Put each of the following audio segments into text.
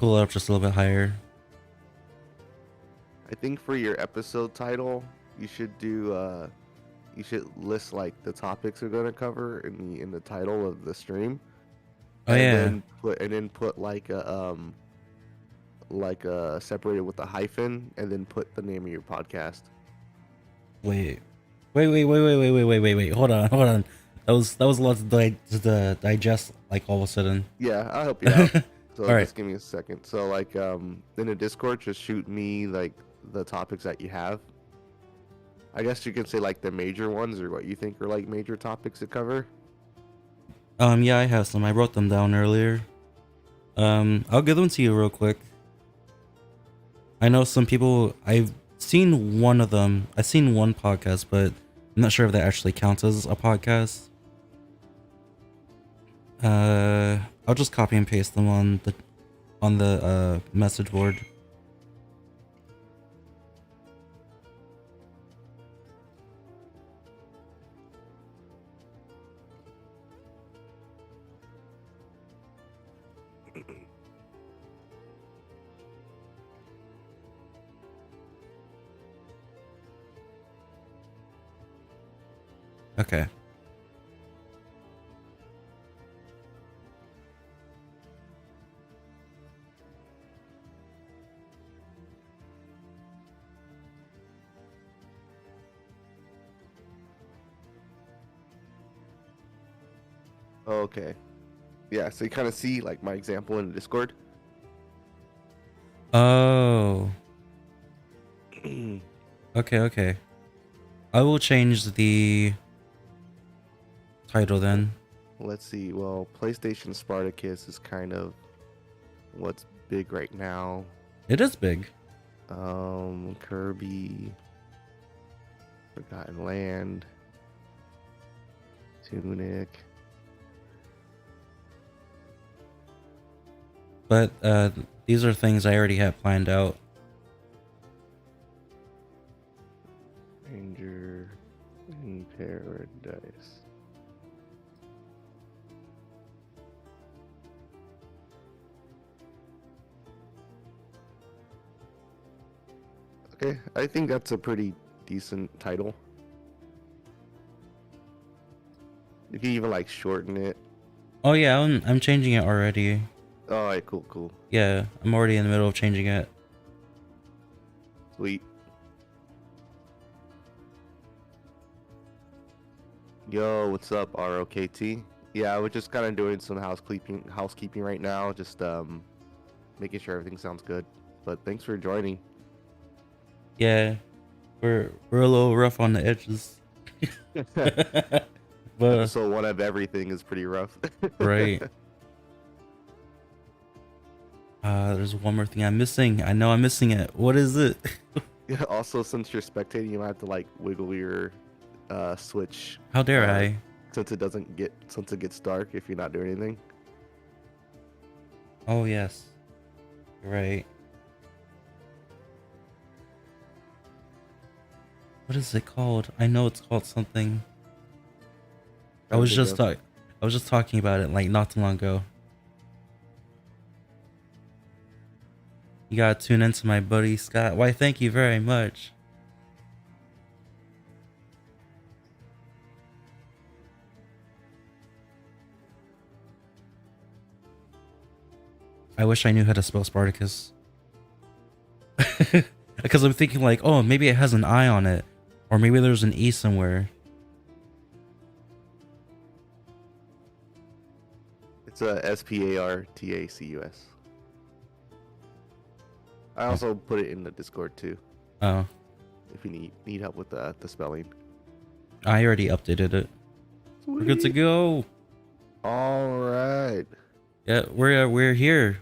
pull it up just a little bit higher. I think for your episode title, you should do you should list like the topics we're gonna cover in the title of the stream, Oh yeah. and then put like separated with a hyphen, and then put the name of your podcast. Wait. Wait. Hold on. That was a lot to digest like all of a sudden. Yeah, I'll help you out. So All right. just give me a second. So like in the Discord, just shoot me like the topics that you have. I guess you can say like the major ones or what you think are like major topics to cover. Yeah, I have some. I wrote them down earlier. I'll give them to you real quick. I know some people. I've seen one of them. I've seen one podcast, but I'm not sure if that actually counts as a podcast. I'll just copy and paste them on the message board. Okay. Okay. Yeah, so you kind of see like my example in the Discord. Oh. Okay. I will change the title then. Let's see. Well, PlayStation Spartacus is kind of what's big right now. It is big. Kirby, Forgotten Land, Tunic. But these are things I already have planned out. Ranger in Paradise. Okay, I think that's a pretty decent title. You can even like shorten it. Oh yeah, I'm changing it already. Alright, cool. Yeah, I'm already in the middle of changing it. Sweet. Yo, what's up, ROKT? Yeah, we're just kind of doing some housekeeping right now, just making sure everything sounds good. But thanks for joining. Yeah, we're a little rough on the edges. But Episode 1 of everything is pretty rough. right. There's one more thing I'm missing. I know I'm missing it. What is it? Yeah, also, since you're spectating, you might have to like wiggle your switch. How dare I? Since it gets dark if you're not doing anything. Oh yes. Right. What is it called? I know it's called something. I was just talking about it like not too long ago. You gotta tune into my buddy Scott. Why, thank you very much. I wish I knew how to spell Spartacus. Because I'm thinking like, oh, maybe it has an I on it. Or maybe there's an E somewhere. It's a Spartacus. I also put it in the Discord too. Oh. If you need help with the spelling. I already updated it. Sweet. We're good to go. All right. Yeah, we're here.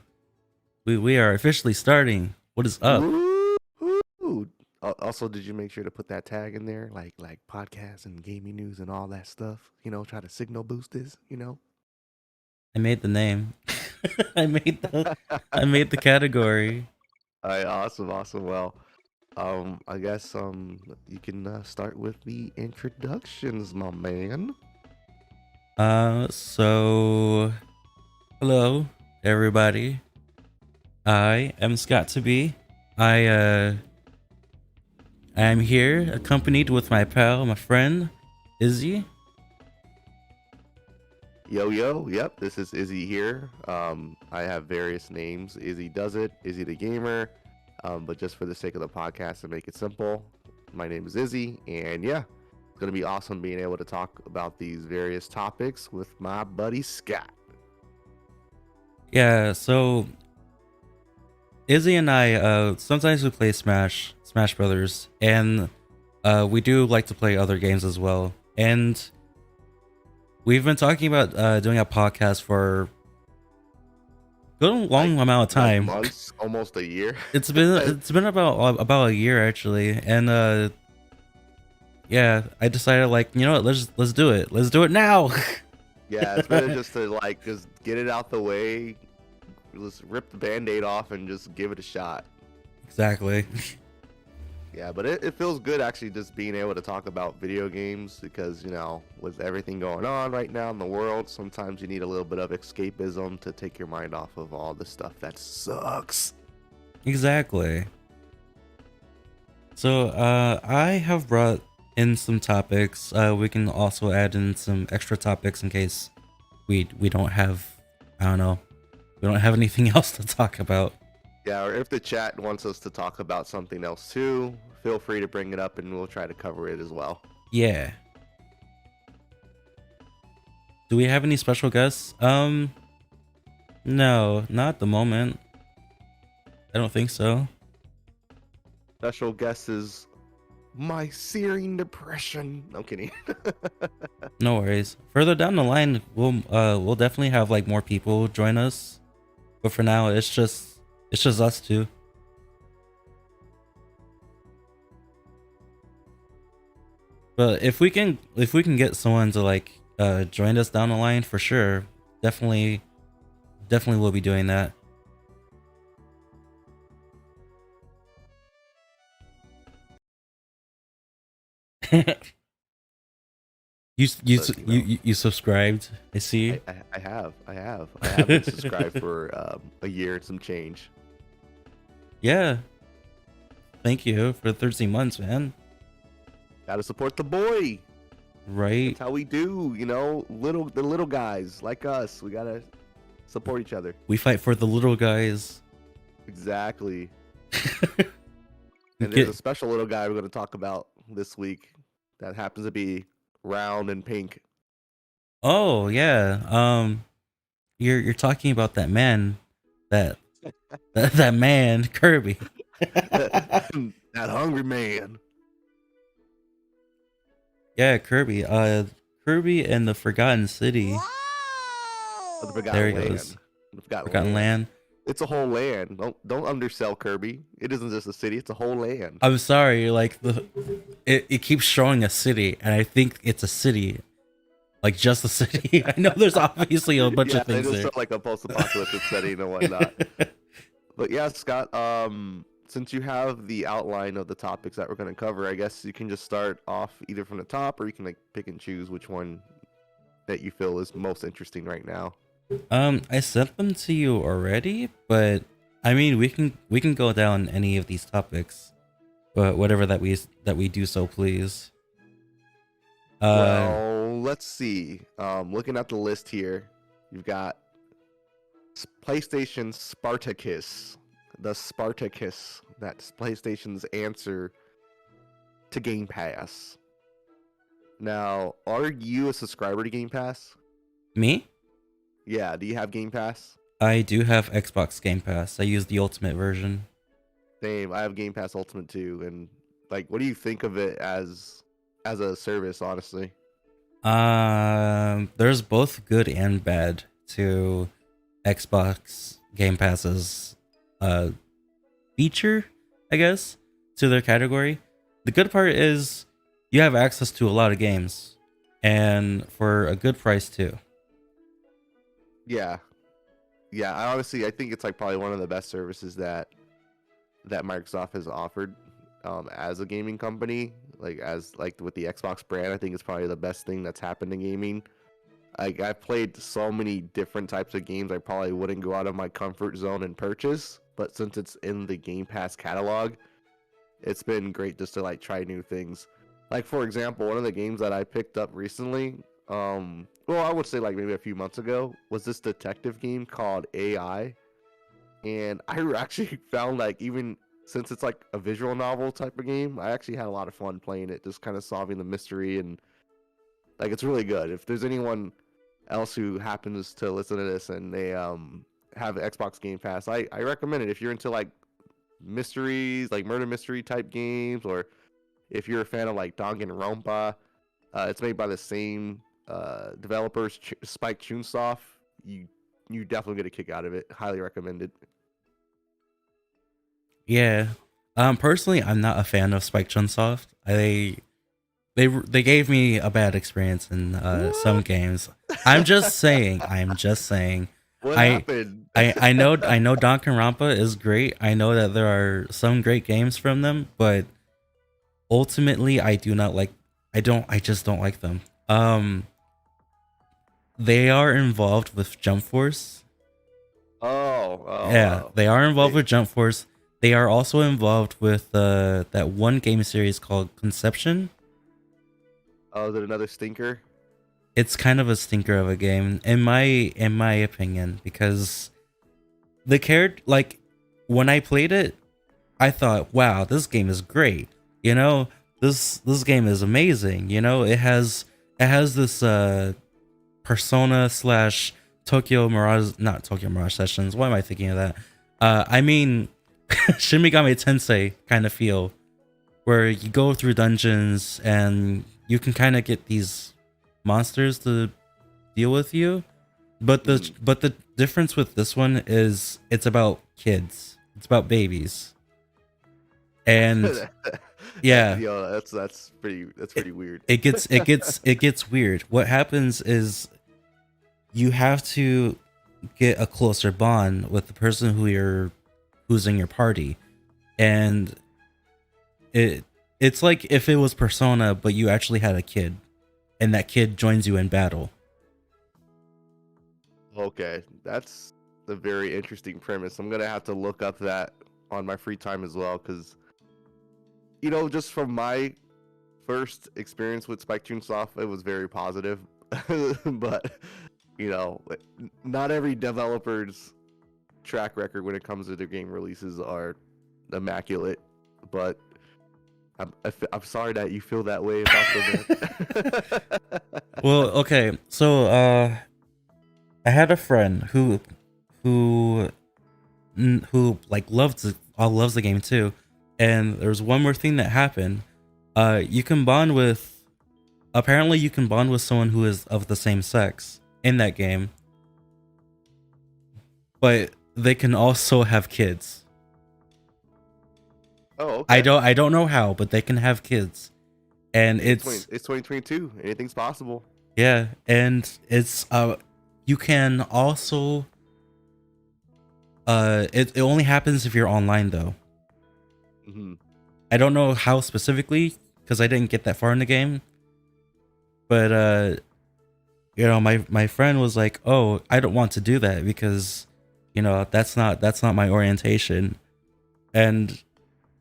We are officially starting. What is up? Woo! Also, did you make sure to put that tag in there, like podcasts and gaming news and all that stuff? You know, try to signal boost this. You know. I made the name. I made the category. All right, awesome. Well, I guess you can start with the introductions, my man. So hello everybody. I am Scott2Pod. I am here accompanied with my pal, my friend, Izzy. Yo, yo, yep, this is Izzy here. I have various names. Izzy does it, IzziTheGamer. But just for the sake of the podcast and make it simple, my name is Izzy, and yeah, it's gonna be awesome being able to talk about these various topics with my buddy Scott. Yeah, so Izzy and I sometimes we play Smash Brothers, and we do like to play other games as well. And we've been talking about doing a podcast for a long amount of time. Months, almost a year. It's been about a year actually, and yeah, I decided like, you know what, let's do it. Let's do it now. Yeah, it's better just to just get it out the way. Let's rip the band-aid off and just give it a shot. Exactly. Yeah, but it feels good actually just being able to talk about video games because, with everything going on right now in the world, sometimes you need a little bit of escapism to take your mind off of all the stuff that sucks. Exactly. So I have brought in some topics. We can also add in some extra topics in case we don't have, I don't know, we don't have anything else to talk about. Yeah, or if the chat wants us to talk about something else too, feel free to bring it up and we'll try to cover it as well. Yeah. Do we have any special guests? No, not at the moment. I don't think so. Special guest is my searing depression. I'm kidding. No worries. Further down the line, we'll definitely have like more people join us. But for now, it's just us two. But if we can get someone to like join us down the line, for sure, definitely will be doing that. You subscribed, I see. I have been subscribed for a year and some change. Yeah, thank you for 13 months, man. Gotta support the boy, right? That's how we do, the little guys like us. We gotta support each other. We fight for the little guys. Exactly. And there's a special little guy we're gonna talk about this week that happens to be round and pink. Oh yeah. You're talking about that man, that man Kirby. that hungry man. Yeah, Kirby. Kirby and the Forgotten City. Wow! The Forgotten There he Land. goes. Forgotten land. It's a whole land. Don't undersell Kirby. It isn't just a city. It's a whole land. I'm sorry. Like it keeps showing a city, and I think it's a city, like just a city. I know there's obviously a bunch of things there. It's like a post-apocalyptic setting and whatnot. But yeah, Scott. Since you have the outline of the topics that we're going to cover, I guess you can just start off either from the top, or you can like pick and choose which one that you feel is most interesting right now. I sent them to you already, but I mean we can go down any of these topics, but whatever that we do so please. Well, let's see. Looking at the list here, you've got PlayStation Spartacus. The Spartacus, that's PlayStation's answer to Game Pass. Now, are you a subscriber to Game Pass? Me? Yeah, do you have Game Pass? I do have Xbox Game Pass. I use the Ultimate version. Same, I have Game Pass Ultimate too, and like, what do you think of it as a service, honestly? There's both good and bad to Xbox Game Pass's feature, I guess, to their category. The good part is you have access to a lot of games, and for a good price too. Yeah, I think it's like probably one of the best services that Microsoft has offered as a gaming company. Like with the Xbox brand, I think it's probably the best thing that's happened in gaming. Like, I've played so many different types of games I probably wouldn't go out of my comfort zone and purchase, but since it's in the Game Pass catalog, it's been great just to like try new things. Like for example, one of the games that I picked up recently, well, I would say like maybe a few months ago, was this detective game called AI, and I actually found like even since it's like a visual novel type of game, I actually had a lot of fun playing it, just kind of solving the mystery, and like it's really good. If there's anyone else who happens to listen to this and they have Xbox Game Pass, I recommend it if you're into like mysteries, like murder mystery type games, or if you're a fan of like Danganronpa. It's made by the same developers, Spike Chunsoft. You definitely get a kick out of it. Highly recommended. Yeah. Personally, I'm not a fan of Spike Chunsoft. They gave me a bad experience in some games. I'm just saying. I'm just saying. What I happened? I know Danganronpa is great. I know that there are some great games from them, but ultimately I do not like. I just don't like them. They are involved with Jump Force. Yeah, Oh. they are involved They, with Jump Force. They are also involved with that one game series called Conception. oh, is it another stinker? It's kind of a stinker of a game in my opinion, because the character, like, when I played it, I thought, wow, this game is great. You know, this game is amazing. You know, it has this Persona slash Tokyo Mirage, not Tokyo Mirage Sessions. Why am I thinking of that? I mean, Shin Megami Tensei kind of feel, where you go through dungeons and you can kind of get these monsters to deal with you. But the difference with this one is it's about kids. It's about babies. And yeah, Yo, that's pretty weird. it gets weird. What happens is you have to get a closer bond with the person who's in your party. And it's like if it was Persona but you actually had a kid and that kid joins you in battle. Okay, that's a very interesting premise. I'm gonna have to look up that on my free time as well, because just from my first experience with Spike Chunsoft, it was very positive. But not every developer's track record when it comes to their game releases are immaculate. But I'm sorry that you feel that way about them. Well, okay, so I had a friend who like loves the game too, and there's one more thing that happened. You can bond with, apparently you can bond with someone who is of the same sex in that game, but they can also have kids. Oh, okay. I don't know how, but they can have kids, and it's 2022. Anything's possible. yeah, and it's you can also it only happens if you're online though. Mm-hmm. I don't know how specifically because I didn't get that far in the game, but my friend was like, "Oh, I don't want to do that because that's not my orientation," and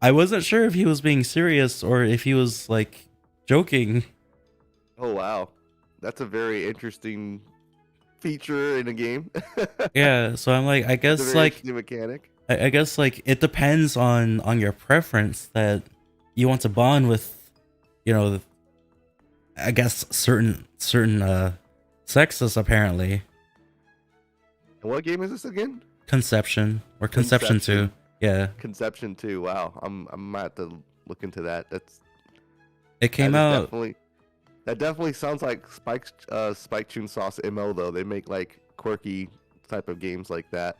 I wasn't sure if he was being serious or if he was like joking. Oh wow, that's a very interesting feature in a game. Yeah, so I'm like, I It's a guess very like interesting mechanic. I guess like it depends on your preference that you want to bond with, I guess certain sexes apparently. And what game is this again? Conception or Conception 2. Yeah. Conception 2. Wow, I'm gonna have to look into that. It came out That definitely sounds like Spike Chunsoft's MO though. They make like quirky type of games like that.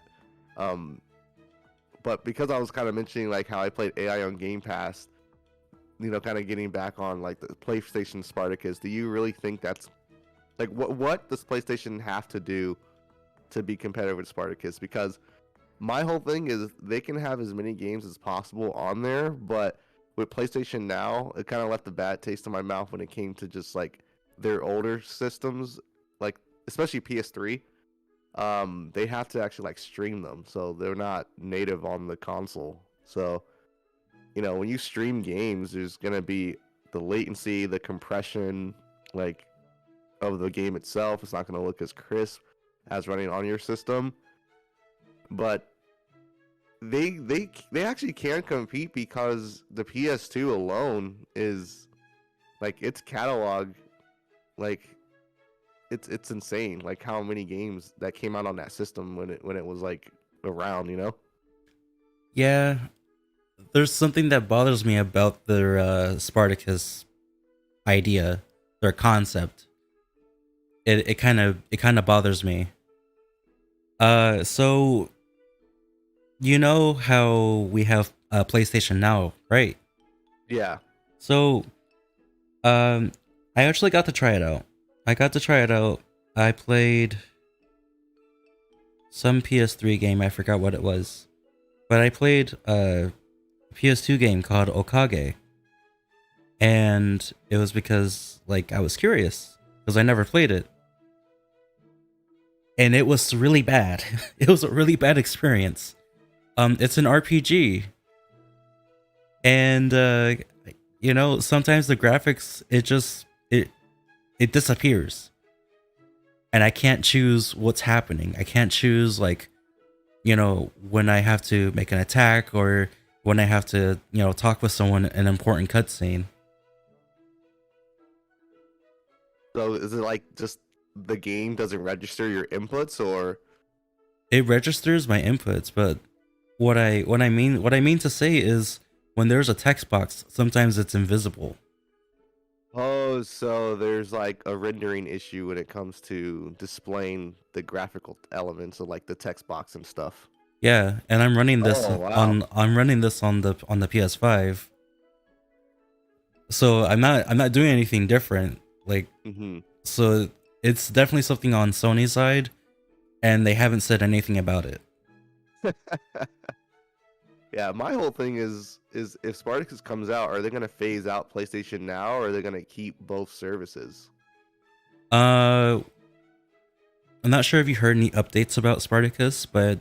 But because I was kind of mentioning like how I played AI on Game Pass, kind of getting back on like the PlayStation Spartacus, do you really think that's like what does PlayStation have to do to be competitive with Spartacus? Because my whole thing is they can have as many games as possible on there, but with PlayStation Now, it kind of left a bad taste in my mouth when it came to just like their older systems, like especially PS3. they have to actually like stream them, so they're not native on the console. So, when you stream games, there's gonna be the latency, the compression, like of the game itself. It's not gonna look as crisp as running on your system, but they actually can compete because the PS2 alone is like its catalog, like it's insane, like how many games that came out on that system when it was like around. Yeah, there's something that bothers me about their Spartacus idea, their concept. It kind of bothers me. So you know how we have PlayStation Now, right? Yeah. So I actually got to try it out. I played some PS3 game. I forgot what it was, but I played a PS2 game called Okage, and it was because like I was curious because I never played it, and it was really bad. It was a really bad experience. It's an RPG, and sometimes the graphics it disappears, and I can't choose what's happening. I can't choose like when I have to make an attack or when I have to talk with someone in an important cutscene. So is it like just the game doesn't register your inputs, or? It registers my inputs, but what I mean to say is when there's a text box, sometimes it's invisible. Oh, so there's like a rendering issue when it comes to displaying the graphical elements of like the text box and stuff. Yeah, and I'm running this Oh, wow. on the PS5. So I'm not doing anything different. Like Mm-hmm. so it's definitely something on Sony's side, and they haven't said anything about it. Yeah, my whole thing is if Spartacus comes out, are they gonna phase out PlayStation Now, or are they gonna keep both services? Uh I'm not sure if you heard any updates about Spartacus, but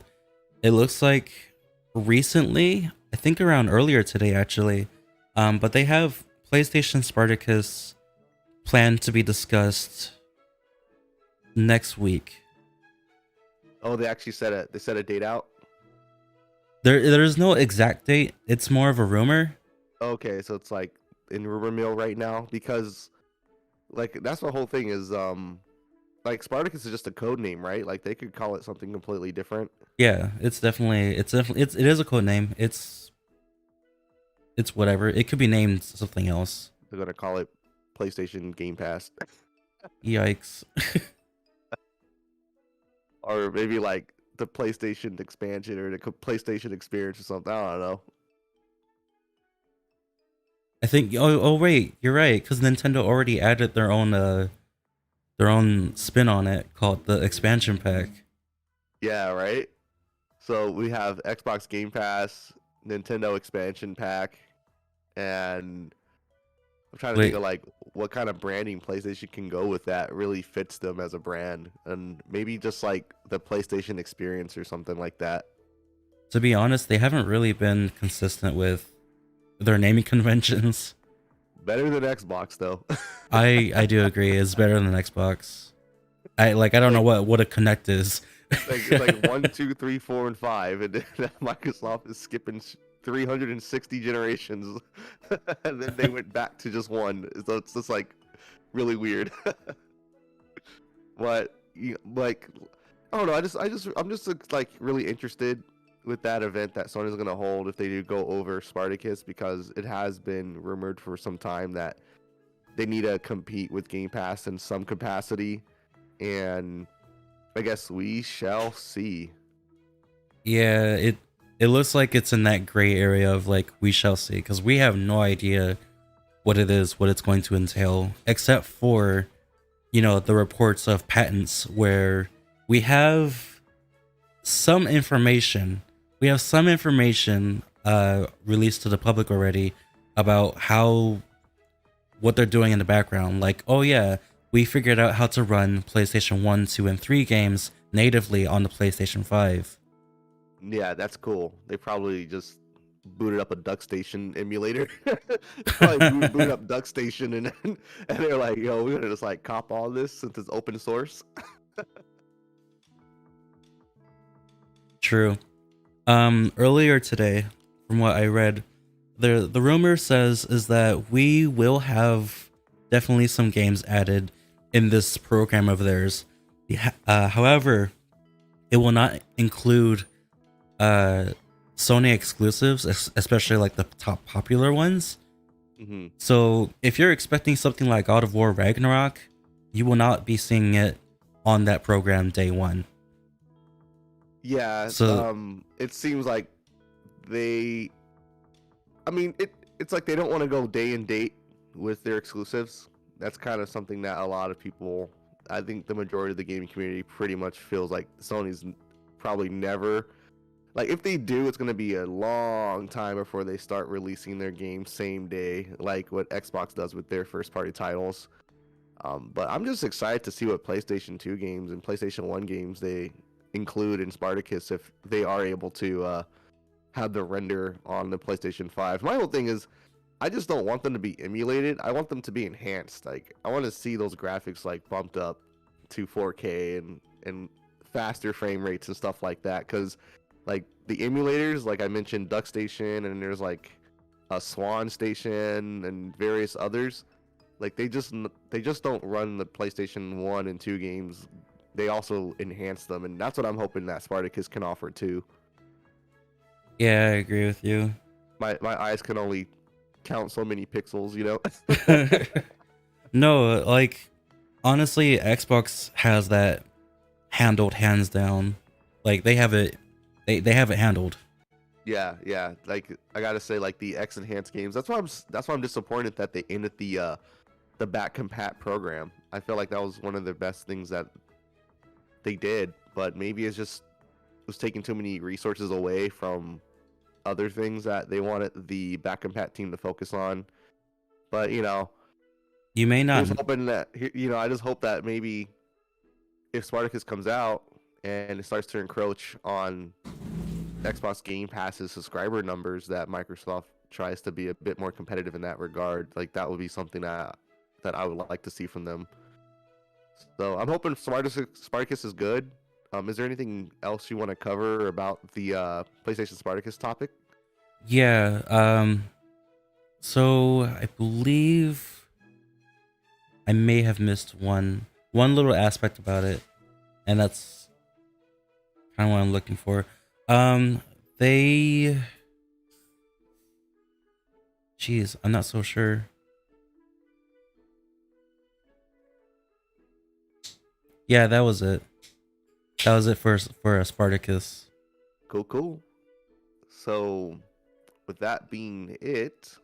it looks like recently, I think around earlier today actually, but they have PlayStation Spartacus planned to be discussed next week. Oh, they actually set a date out. There's no exact date. It's more of a rumor. Okay, so it's like in rumor mill right now because like that's the whole thing is like Spartacus is just a code name, right? Like they could call it something completely different. Yeah, it is a code name. It's whatever. It could be named something else. They're gonna call it PlayStation Game Pass, Yikes. or maybe like the PlayStation expansion or the PlayStation experience or something. I don't know. I think oh wait, you're right, because Nintendo already added their own spin on it called the expansion pack. Yeah, right. So we have Xbox Game Pass, Nintendo expansion pack, and I'm trying to think Wait, of like what kind of branding PlayStation can go with that really fits them as a brand, and maybe just like the PlayStation experience or something like that. to be honest, they haven't really been consistent with their naming conventions. Better than Xbox though. I do agree, it's better than Xbox. I don't know what a Connect is. It's like 1, 2, 3, 4, and 5, and Microsoft is skipping 360 generations, and then they went back to just one. So it's just like really weird. But like, I don't know. I'm just like really interested with that event that Sony's gonna hold if they do go over Spartacus, because it has been rumored for some time that they need to compete with Game Pass in some capacity, and I guess we shall see. Yeah, it looks like it's in that gray area of like we shall see, because we have no idea what it is, what it's going to entail, except for the reports of patents where we have some information. We have some information released to the public already about what they're doing in the background. Like, oh yeah, we figured out how to run PlayStation 1, 2, and 3 games natively on the PlayStation 5. Yeah, that's cool. They probably just booted up a Duck Station emulator. Probably booted up Duck Station and they're like, yo, we're gonna just like cop all this since it's open source. True. Earlier today, from what I read, the rumor says is that we will have definitely some games added in this program of theirs. However, it will not include Sony exclusives, especially like the top popular ones. Mm-hmm. So if you're expecting something like God of War Ragnarok, you will not be seeing it on that program day one. Yeah, So it seems like they. I mean, it's like they don't want to go day and date with their exclusives. That's kind of something that a lot of people, I think the majority of the gaming community pretty much feels like Sony's probably never. Like, if they do, it's going to be a long time before they start releasing their games same day, like what Xbox does with their first party titles. But I'm just excited to see what PlayStation 2 games and PlayStation 1 games they include in Spartacus if they are able to have the render on the PlayStation 5. My whole thing is, I just don't want them to be emulated. I want them to be enhanced. Like, I want to see those graphics like bumped up to 4K and faster frame rates and stuff like that. Because like the emulators, like I mentioned, Duck Station, and there's like a Swan Station and various others. Like they just don't run the PlayStation 1 and 2 games. They also enhance them, and that's what I'm hoping that Spartacus can offer too. yeah, I agree with you. My eyes can only count so many pixels, you know. No, like honestly, Xbox has that handled hands down. Like they have it, they have it handled. Yeah. Like I gotta say, like the X enhanced games. That's why I'm disappointed that they ended the back compat program. I feel like that was one of the best things that they did, but maybe it's just was taking too many resources away from other things that they wanted the back compat team to focus on. But You may not. here's hoping that I just hope that maybe if Spartacus comes out and it starts to encroach on Xbox Game Pass's subscriber numbers, that Microsoft tries to be a bit more competitive in that regard. Like that would be something that I would like to see from them. So I'm hoping Spartacus is good. Is there anything else you want to cover about the PlayStation Spartacus topic? Yeah. So I believe I may have missed one little aspect about it, and that's kind of what I'm looking for. They. Jeez, I'm not so sure. Yeah, that was it. That was it for Spartacus. Cool. So, with that being it,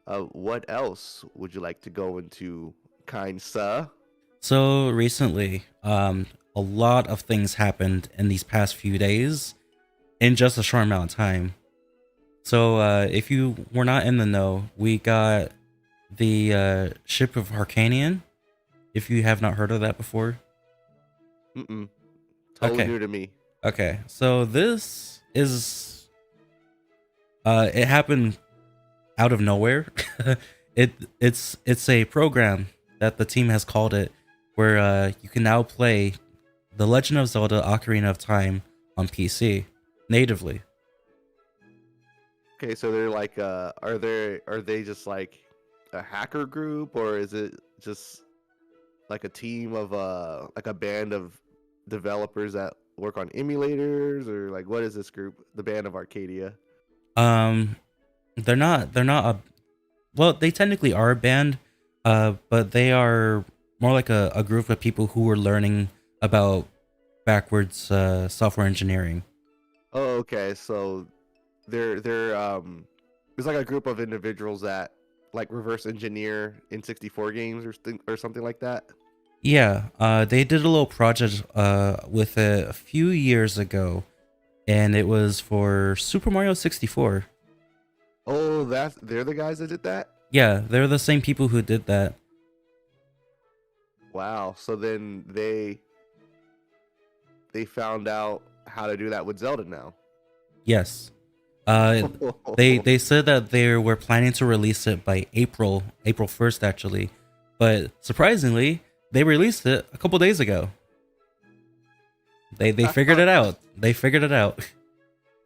what else would you like to go into, kind sir? So recently, a lot of things happened in these past few days in just a short amount of time. So, if you were not in the know, we got the ship of Harkanian. If you have not heard of that before. Mm-mm. Totally Okay. new to me. Okay, so this is it happened out of nowhere. It's a program that the team has called it where you can now play The Legend of Zelda Ocarina of Time on PC natively. Okay, so they're like, are they just like a hacker group, or is it just like a team of like a band of developers that work on emulators, or like what is this group? The Band of Arcadia. Um they're not a well, they technically are a band, but they are more like a group of people who are learning about backwards software engineering. Oh, okay. So they're it's like a group of individuals that like reverse engineer in 64 games or something like that. Yeah, they did a little project with it a few years ago, and it was for Super Mario 64. Oh, they're the guys that did that? Yeah, they're the same people who did that. Wow. So then they found out how to do that with Zelda now. Yes. They said that they were planning to release it by April 1st actually, but surprisingly, they released it a couple days ago. They figured it out. They figured it out,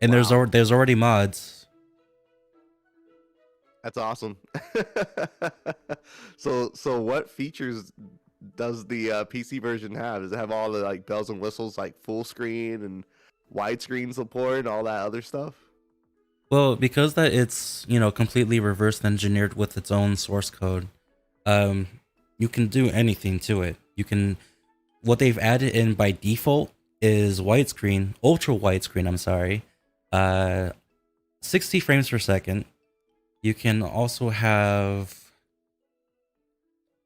and Wow. there's already mods. That's awesome. So what features does the PC version have? Does it have all the like bells and whistles, like full screen and widescreen support and all that other stuff? Well, because that it's completely reverse engineered with its own source code, um, you can do anything to it. You can what they've added in by default is widescreen, ultra widescreen. I'm sorry, 60 frames per second. You can also have.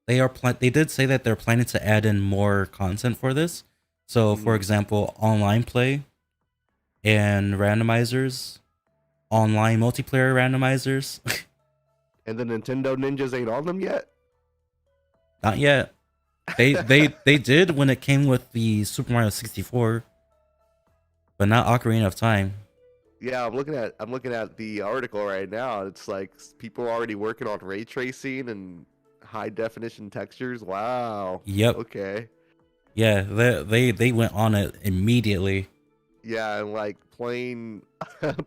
They did say that they're planning to add in more content for this. So, for example, online play and randomizers, online multiplayer randomizers. And the Nintendo Ninjas ain't on them yet? Not yet. They did when it came with the Super Mario 64, but not Ocarina of Time. Yeah, I'm looking at the article right now. It's like people are already working on ray tracing and high definition textures. Wow. Yep. Okay. Yeah, they went on it immediately. Yeah, and like playing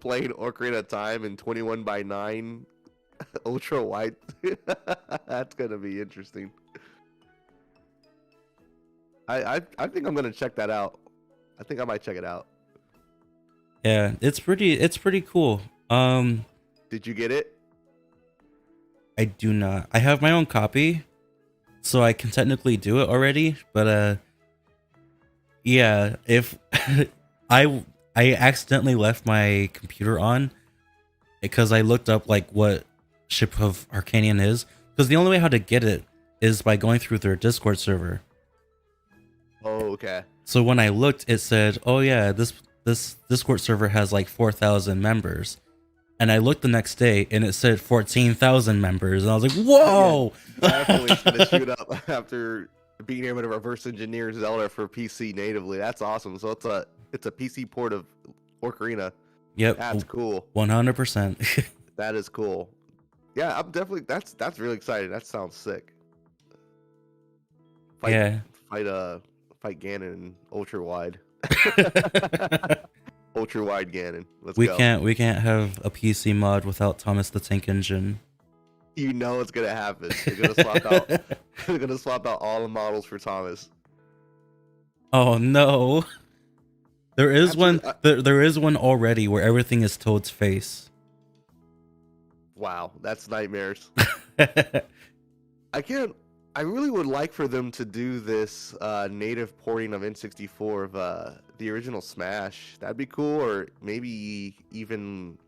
playing Ocarina of Time in 21:9 ultra wide. That's gonna be interesting. I think I'm gonna check that out. I think I might check it out. Yeah, it's pretty cool. Did you get it? I do not. I have my own copy, so I can technically do it already. But yeah, if I accidentally left my computer on because I looked up like what Ship of Arcanian is, because the only way how to get it is by going through their Discord server. Oh, okay. So when I looked, it said, "Oh yeah, this Discord server has like 4,000 members." And I looked the next day, and it said 14,000 members, and I was like, "Whoa!" Yeah, definitely should have shoot up after being able to reverse engineer Zelda for PC natively. That's awesome. So it's a PC port of Ocarina. Yep, That's cool. 100%. That is cool. Yeah, I'm definitely that's really exciting. That sounds sick. Fight, Yeah. fight Ganon ultra wide. Ultra wide Ganon. Let's we go. we can't have a PC mod without Thomas the Tank Engine. You know it's gonna happen. They're gonna swap out. They're gonna swap out all the models for Thomas. Oh no. There is there is one already where everything is Toad's face. Wow, that's nightmares. I really would like for them to do this native porting of N64 of the original Smash. That'd be cool, or maybe even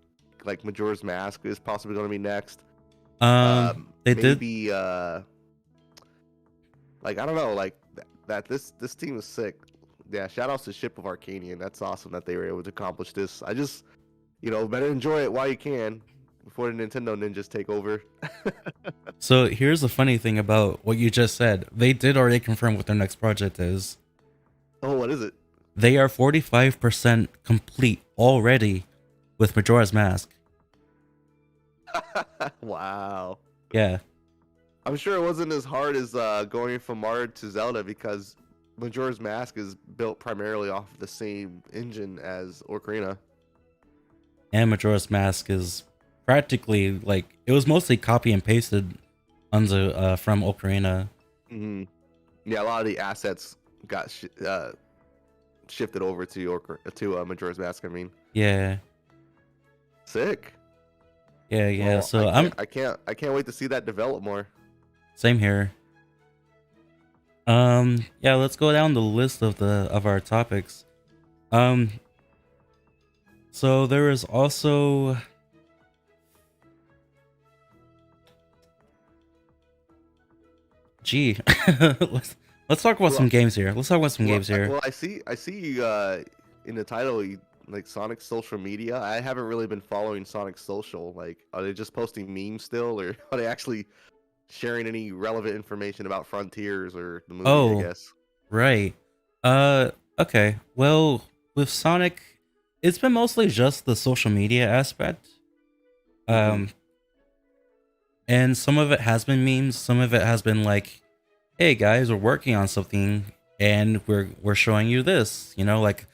like Majora's Mask is possibly going to be next. They maybe, did. like I don't know, like that. This team is sick. Yeah, shout outs to Ship of Arcanian. That's awesome that they were able to accomplish this. I just, better enjoy it while you can before the Nintendo ninjas take over. So here's the funny thing about what you just said. They did already confirm what their next project is. Oh, what is it? They are 45% complete already with Majora's Mask. Wow. Yeah. I'm sure it wasn't as hard as going from Mario to Zelda because Majora's Mask is built primarily off the same engine as Ocarina. And Majora's Mask is practically like it was mostly copy and pasted onto from Ocarina. Mm-hmm. Yeah, a lot of the assets got shifted over to Majora's Mask. I mean, Yeah. sick. Yeah. Well, So I can't wait to see that develop more. Same here. Yeah, let's go down the list of our topics. So there is also let's talk about some games here. Let's talk about some games here. Well, I see in the title like Sonic's social media. I haven't really been following Sonic's social. Like, are they just posting memes still, or are they actually sharing any relevant information about Frontiers or the movie? I guess. Right. Okay. Well, with Sonic, it's been mostly just the social media aspect. Hmm. Um, and some of it has been memes. Some of it has been like, "Hey guys, we're working on something, and we're showing you this." You know, like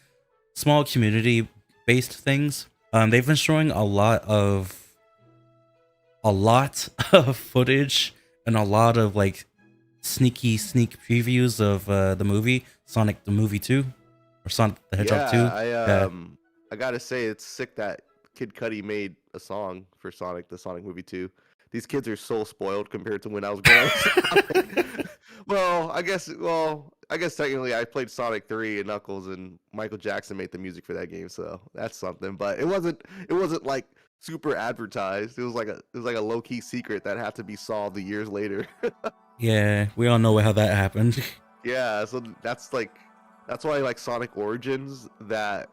small community based things. They've been showing a lot of footage and a lot of like sneak previews of the movie Sonic the Movie 2 or Sonic the Hedgehog Yeah, 2. Yeah. I gotta say it's sick that Kid Cudi made a song for Sonic, the Sonic movie too. These kids are so spoiled compared to when I was growing up with Sonic. I guess technically I played Sonic 3 and Knuckles and Michael Jackson made the music for that game, so that's something. But it wasn't like super advertised. It was like a low key secret that had to be solved the years later. Yeah, we all know how that happened. Yeah, so that's why like Sonic Origins, that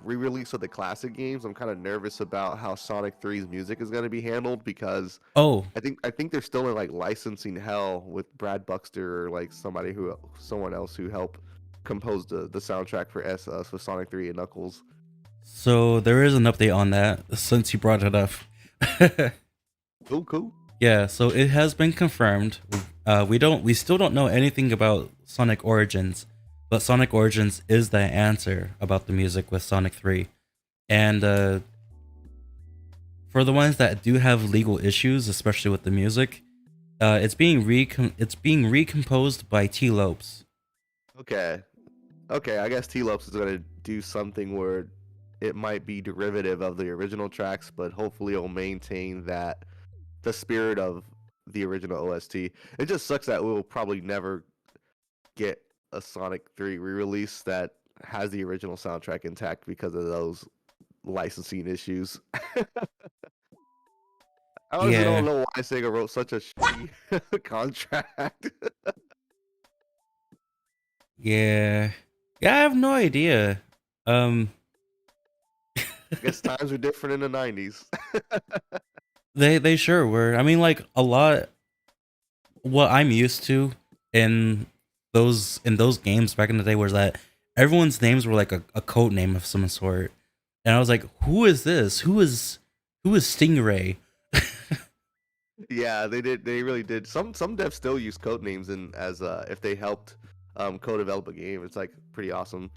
re-release of the classic games. I'm kind of nervous about how Sonic 3's music is going to be handled because Oh, I think they're still in like licensing hell with Brad Buxter or like someone else who helped compose the soundtrack for Sonic 3 and Knuckles. so there is an update on that since you brought it up. Cool, cool. Yeah, so it has been confirmed. We still don't know anything about Sonic Origins, but Sonic Origins is the answer about the music with Sonic 3. And for the ones that do have legal issues, especially with the music, it's being recomposed by T Lopes. Okay, okay. I guess T Lopes is going to do something where it might be derivative of the original tracks, but hopefully it'll maintain the spirit of the original OST. It just sucks that we'll probably never get a Sonic 3 re-release that has the original soundtrack intact because of those licensing issues. I honestly don't Yeah, know why Sega wrote such a shitty contract. yeah, yeah. I have no idea. Um, I guess times were different in the 90s. they sure were. I mean, like a lot. What I'm used to in those games back in the day was that everyone's names were like a code name of some sort, and I was like, who is this? Who is Stingray? Yeah, they did. They really did. Some devs still use code names and as if they helped co-develop a game. It's like pretty awesome.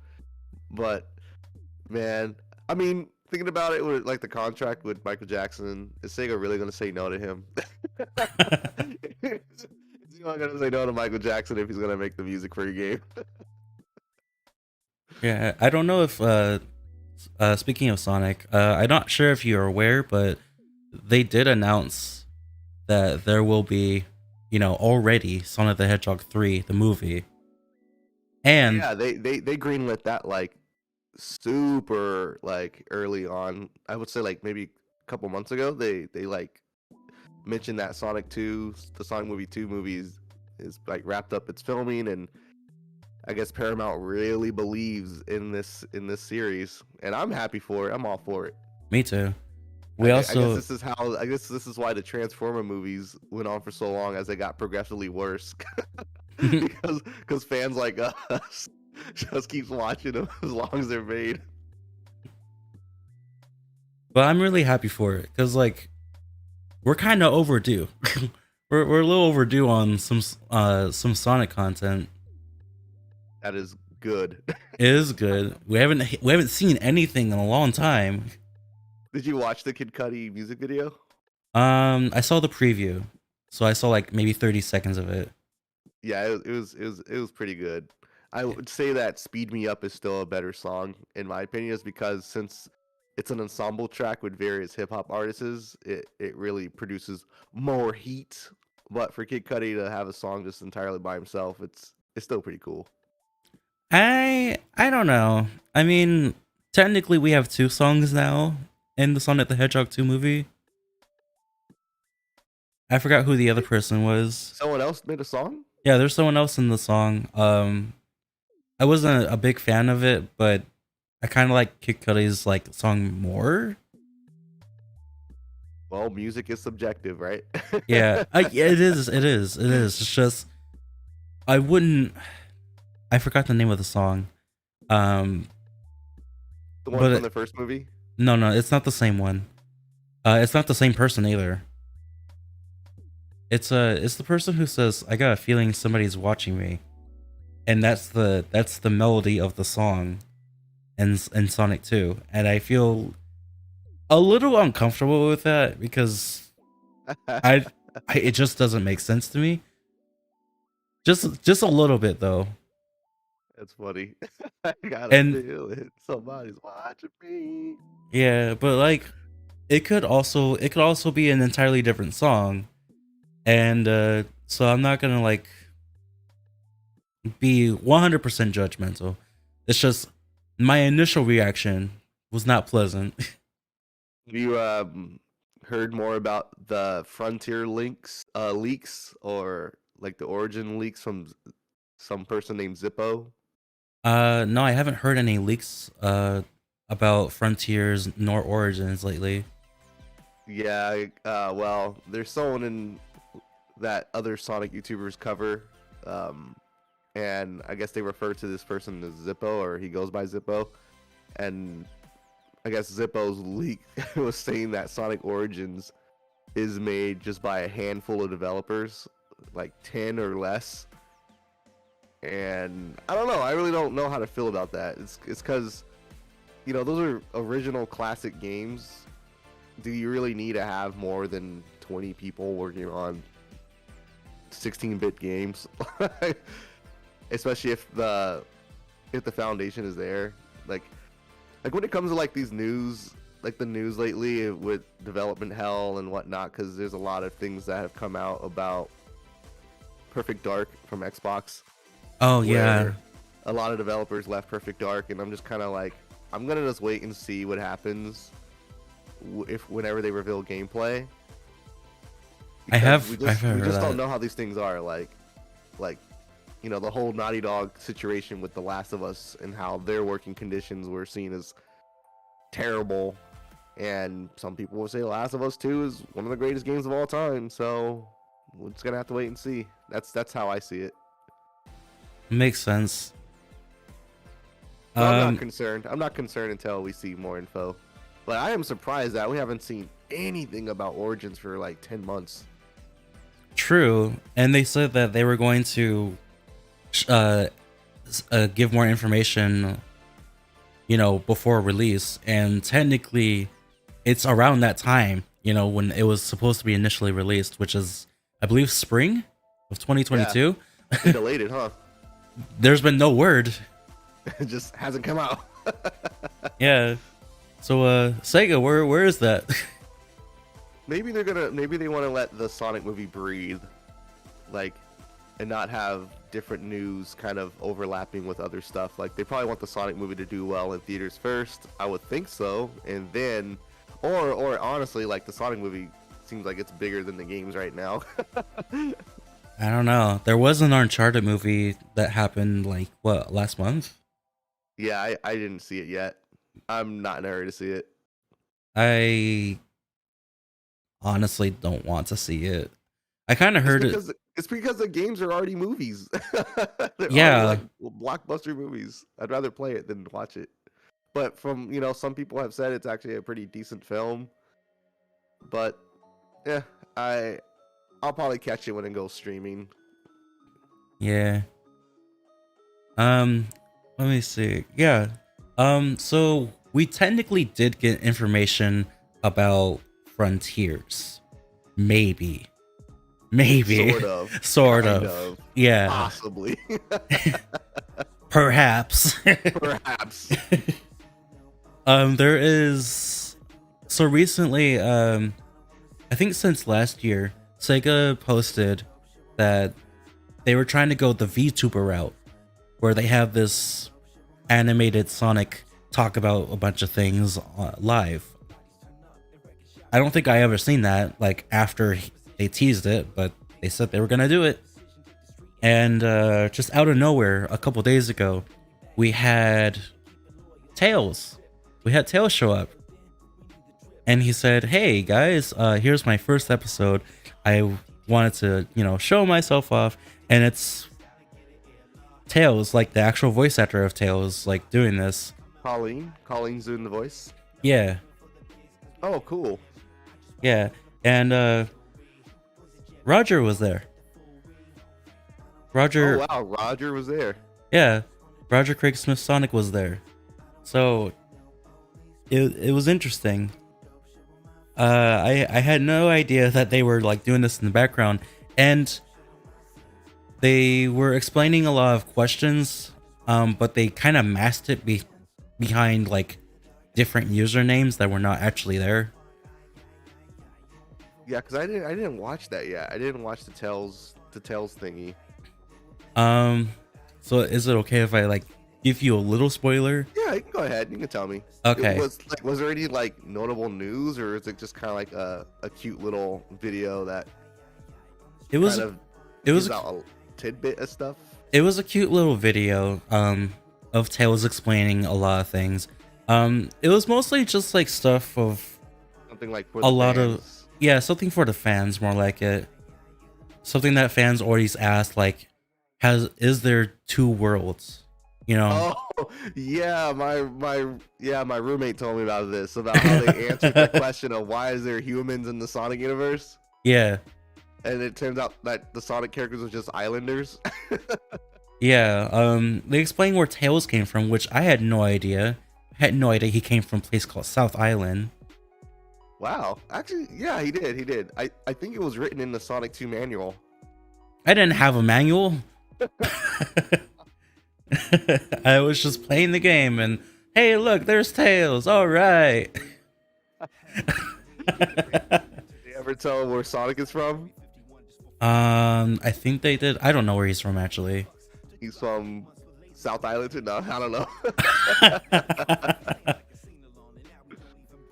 But man, I mean, thinking about it with like the contract with Michael Jackson, is Sega really gonna say no to him? Is he not gonna say no to Michael Jackson if he's gonna make the music for your game? Yeah, I don't know if speaking of Sonic, I'm not sure if you're aware, but they did announce that there will be, already Sonic the Hedgehog 3, the movie. And Yeah, they greenlit that like super like early on. I would say like maybe a couple months ago. They like mentioned that Sonic 2, the Sonic movie 2 movies is like wrapped up its filming, and I guess Paramount really believes in this series, and I'm happy for it. I'm all for it. me too. We I guess also this is how I guess this is why the Transformer movies went on for so long as they got progressively worse because fans like us just keeps watching them as long as they're made. but I'm really happy for it cuz like we're kind of overdue. We're a little overdue on some Sonic content. That is good. It is good. We haven't seen anything in a long time. Did you watch the Kid Cudi music video? I saw the preview. So I saw like maybe 30 seconds of it. Yeah, it was pretty good. I would say that "Speed Me Up" is still a better song in my opinion, is because since it's an ensemble track with various hip hop artists, it really produces more heat. But for Kid Cudi to have a song just entirely by himself, it's still pretty cool. I don't know. I mean, technically we have two songs now in the Sonic the Hedgehog 2 movie. I forgot who the other person was. Someone else made a song? Yeah, there's someone else in the song. I wasn't a big fan of it, but I kind of like Kid Cudi's like song more. Well, music is subjective, right? Yeah, yeah, it is. It is. It is. It's just I wouldn't. I forgot the name of the song, Um, The one but from the first movie? no, it's not the same one. It's not the same person either. It's the person who says, "I got a feeling somebody's watching me," and that's the melody of the song in Sonic 2, and I feel a little uncomfortable with that because I, it just doesn't make sense to me. Just a little bit though. That's funny. I got a And feeling somebody's watching me. yeah, but like it could also be an entirely different song. And so I'm not going to like be 100% judgmental. It's just my initial reaction was not pleasant. Have you heard more about the Frontier leaks or like the origin leaks from some person named Zippo? No, I haven't heard any leaks about Frontiers nor Origins lately. Yeah, well, there's someone in that other Sonic YouTubers cover, and I guess they refer to this person as Zippo, or he goes by Zippo, and I guess Zippo's leak was saying that Sonic Origins is made just by a handful of developers, like 10 or less. And I don't know. I really don't know how to feel about that. It's because, those are original classic games. Do you really need to have more than 20 people working on 16-bit games? Especially if the foundation is there. Like when it comes to like these news, like the news lately with development hell and whatnot, because there's a lot of things that have come out about Perfect Dark from Xbox. Oh yeah. A lot of developers left Perfect Dark, and I'm just kind of like, I'm gonna just wait and see what happens whenever they reveal gameplay. We just don't know how these things are. Like the whole Naughty Dog situation with The Last of Us and how their working conditions were seen as terrible. And some people will say The Last of Us 2 is one of the greatest games of all time. So we're just gonna have to wait and see. That's how I see it. Makes sense. I'm not concerned. I'm not concerned until we see more info. But I am surprised that we haven't seen anything about Origins for like 10 months. True. And they said that they were going to give more information, before release. And technically, it's around that time, when it was supposed to be initially released, which is, I believe, spring of 2022. Yeah. They delayed it, huh? There's been no word. It just hasn't come out. Yeah. So Sega, where is that? Maybe they want to let the Sonic movie breathe, like, and not have different news kind of overlapping with other stuff. Like, they probably want the Sonic movie to do well in theaters first. I would think so, and then, or honestly, like the Sonic movie seems like it's bigger than the games right now. I don't know. There was an Uncharted movie that happened like last month? Yeah, I didn't see it yet. I'm not in a hurry to see it. I honestly don't want to see it. I kind of heard it. It's because the games are already movies. Yeah, already like blockbuster movies. I'd rather play it than watch it. But from some people have said it's actually a pretty decent film. But yeah, I'll probably catch it when it goes streaming. Yeah. Let me see. Yeah. So we technically did get information about Frontiers. Maybe. Sort of. Yeah. Possibly. Perhaps. Perhaps. There is. So recently, I think since last year, Sega posted that they were trying to go the VTuber route, where they have this animated Sonic talk about a bunch of things live. I don't think I ever seen that, like, after they teased it, but they said they were gonna do it. And just out of nowhere, a couple days ago, we had Tails. We had Tails show up. And he said, "Hey guys, here's my first episode. I wanted to, show myself off, and Tails, like the actual voice actor of Tails, like doing this. Colleen's doing the voice. Yeah, Oh, cool. yeah, and Roger was there. Roger, Oh wow, Roger was there. yeah, Roger Craig Smith Sonic was there. So it was interesting. I had no idea that they were like doing this in the background, and they were explaining a lot of questions, but they kind of masked it behind like different usernames that were not actually there. Yeah, because I didn't watch that yet. I didn't watch the Tails thingy. So is it okay if I like give you a little spoiler? Yeah, you can go ahead. You can tell me. Okay. Was there any like notable news, or is it just kind of like a cute little video that It was gives out a tidbit of stuff? It was a cute little video of Tails explaining a lot of things. It was mostly just like stuff of Something like for a the lot fans. of something for the fans, more like it. Something that fans always asked, like, is there two worlds? You know? Oh yeah, my roommate told me about this, about how they answered the question of why is there humans in the Sonic universe, Yeah. and it turns out that the Sonic characters are just islanders. Yeah. They explained where Tails came from, which I had no idea. I had no idea he came from a place called South Island. Wow, actually, yeah, he did. I think it was written in the Sonic 2 manual. I didn't have a manual. I was just playing the game and hey, look, there's Tails. All right. Did they ever tell where Sonic is from? I think they did. I don't know where he's from actually. He's from South Island too? No, I don't know.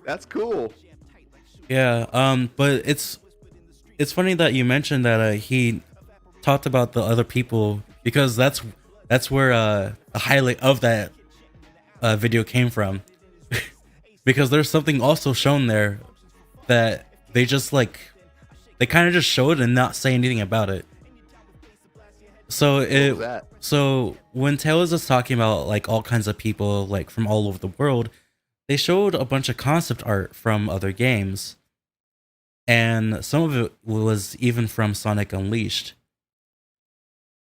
That's cool. Yeah. But it's funny that you mentioned that he talked about the other people, because that's where the highlight of that video came from. Because there's something also shown there that they just like they kind of just showed and not say anything about it. So when Tails is talking about like all kinds of people like from all over the world, they showed a bunch of concept art from other games, and some of it was even from Sonic Unleashed.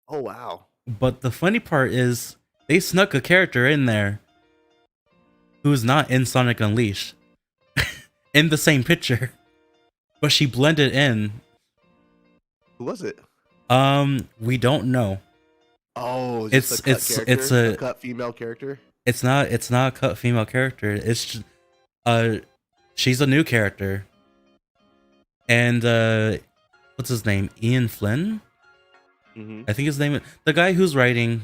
Oh wow. But the funny part is they snuck a character in there who's not in Sonic Unleashed in the same picture, but she blended in. Who was it? We don't know. Oh, It's a cut female character. It's not a cut female character. It's just, she's a new character. And what's his name? Ian Flynn? Mm-hmm. I think his name is the guy who was writing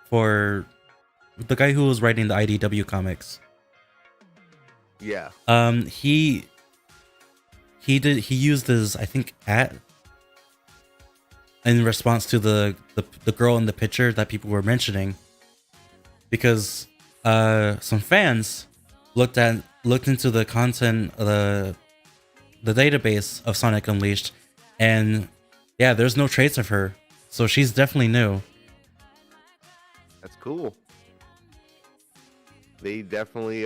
the IDW comics. Yeah. He used his, I think, in response to the girl in the picture that people were mentioning, because some fans looked into the content, the database of Sonic Unleashed, and yeah, there's no trace of her, so she's definitely new. That's cool. They definitely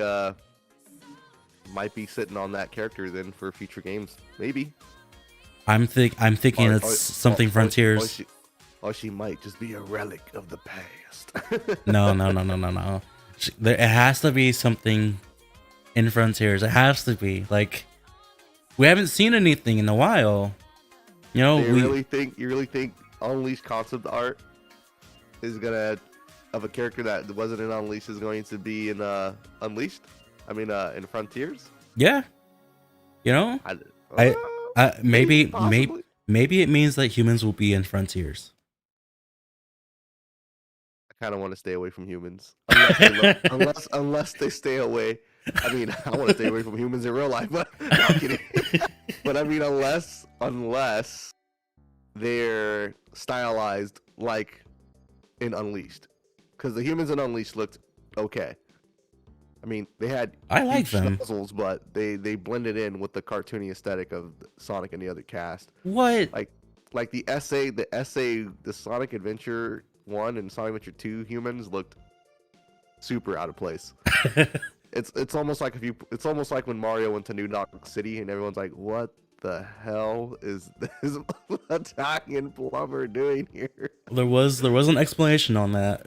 might be sitting on that character then for future games, maybe. I'm thinking it's something Frontiers. Or she might just be a relic of the past. No. It has to be something in Frontiers. It has to be. Like, we haven't seen anything in a while. You know, you really think Unleashed concept art is gonna of a character that wasn't in Unleashed is going to be in Unleashed? I mean, in Frontiers? Yeah. You know, maybe it means that humans will be in Frontiers. I kind of want to stay away from humans, unless they stay away. I mean, I want to stay away from humans in real life, but no, I'm kidding. But I mean, unless they're stylized like in Unleashed, because the humans in Unleashed looked okay. I mean, they had I like them, puzzles, but they blended in with the cartoony aesthetic of Sonic and the other cast. What? Like the Sonic Adventure 1 and Sonic Adventure 2 humans looked super out of place. It's almost like it's almost like when Mario went to New Donk City and everyone's like, what the hell is this Italian plumber doing here? There was an explanation on that.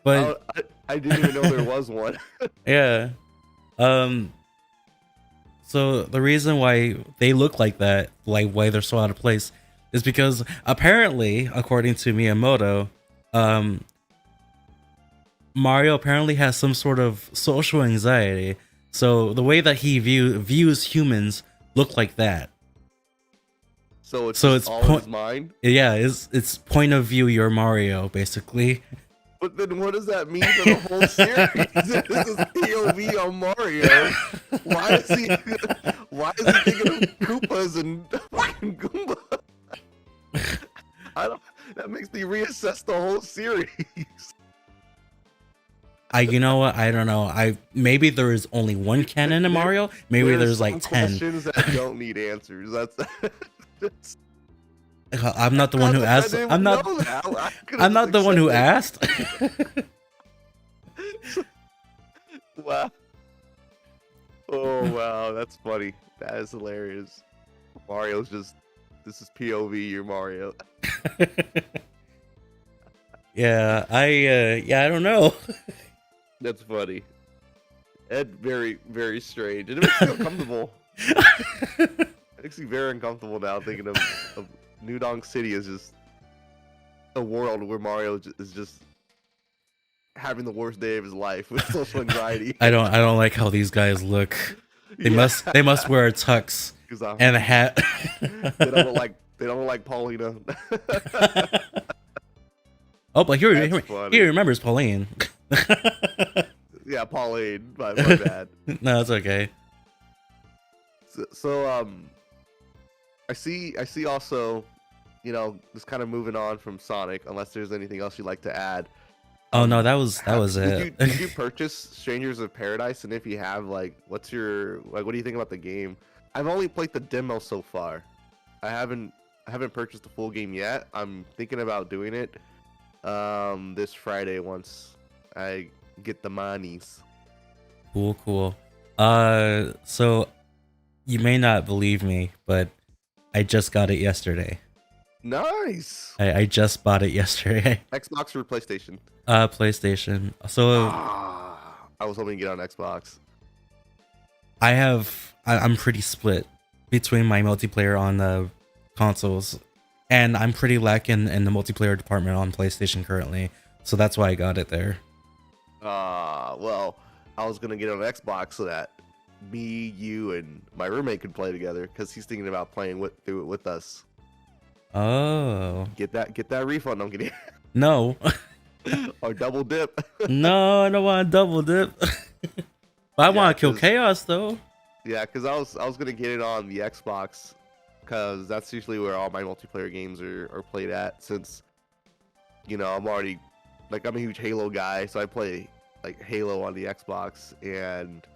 But I didn't even know there was one. yeah. So the reason why they look like that, like why they're so out of place, is because apparently, according to Miyamoto, Mario apparently has some sort of social anxiety. So the way that he views humans look like that. So it's all in his mind? Yeah, it's point of view your Mario, basically. But then what does that mean for the whole series? This is POV on Mario. Why is he thinking of Koopas and fucking Goomba? That makes me reassess the whole series. You know what? I don't know. Maybe there is only one canon in Mario. Maybe there's like 10 questions that don't need answers. That's I'm not the one who asked. I'm not the one who asked. Wow. Oh wow, that's funny. That is hilarious. Mario's just, this is POV, you're Mario. Yeah, I don't know. That's funny. And very, very strange. And it makes me uncomfortable. It makes me very uncomfortable now thinking of New Donk City as just a world where Mario is just having the worst day of his life with social anxiety. I don't like how these guys look. They must wear a tux and a hat. They don't look like Paulina. Oh, but he remembers Pauline. Yeah, Pauline. My bad. No, it's okay. So I see also, you know, just kind of moving on from Sonic, unless there's anything else you'd like to add. Oh no, that was it. Did you purchase Strangers of Paradise? And if you have, like, what do you think about the game? I've only played the demo so far. I haven't purchased the full game yet. I'm thinking about doing it this Friday once I get the monies. Cool. So you may not believe me, but I just got it yesterday. Nice. I just bought it yesterday. Xbox or PlayStation? PlayStation. So I was hoping to get on Xbox. I'm pretty split between my multiplayer on the consoles, and I'm pretty lacking in the multiplayer department on PlayStation currently. So that's why I got it there. Well, I was gonna get on Xbox so that me, you, and my roommate could play together because he's thinking about playing through it with us. Oh. Get that refund. I'm kidding. No. Or double dip. No, I don't want to double dip. But I want to kill Chaos though. Yeah, because I was gonna get it on the Xbox because that's usually where all my multiplayer games are played at. Since, you know, I'm a huge Halo guy, so I play like Halo on the Xbox, and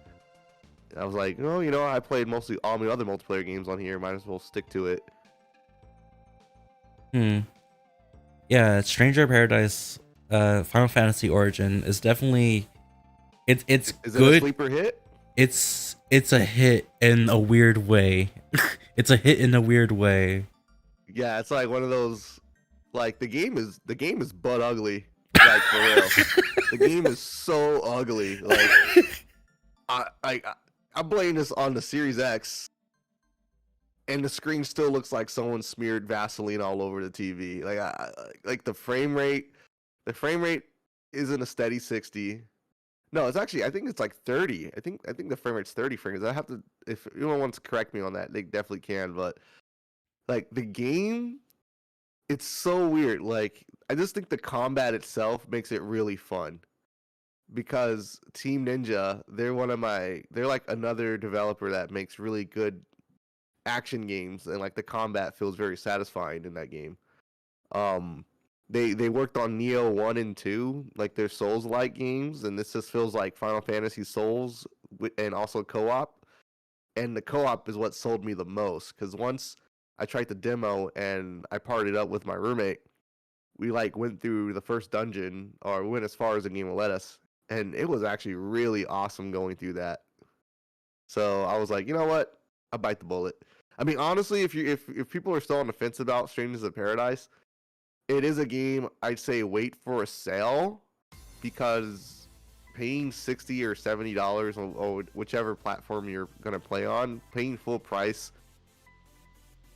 I was like, oh, you know, I played mostly all my other multiplayer games on here. Might as well stick to it. Yeah, Stranger of Paradise, Final Fantasy Origin is definitely it's is good. It a sleeper hit? It's a hit in a weird way. It's a hit in a weird way. Yeah, it's like one of those, like the game is butt ugly. Like, for real. The game is so ugly. Like, I'm playing this on the Series X, and the screen still looks like someone smeared Vaseline all over the TV. Like the frame rate isn't a steady 60. No, it's actually, I think it's like 30. I think the frame rate's 30 frames. I have to, if anyone wants to correct me on that, they definitely can. But like the game, it's so weird. Like, I just think the combat itself makes it really fun. Because Team Ninja, they're like another developer that makes really good action games, and like the combat feels very satisfying in that game. They worked on Neo 1 and 2, like their Souls-like games, and this just feels like Final Fantasy Souls and also co-op. And the co-op is what sold me the most, because once I tried the demo and I partied up with my roommate, we like went through the first dungeon, or we went as far as the game will let us, and it was actually really awesome going through that. So I was like, you know what? I bite the bullet. I mean, honestly, if people are still on the fence about Strangers of Paradise, it is a game I'd say wait for a sale, because paying $60 or $70 or whichever platform you're gonna play on, paying full price.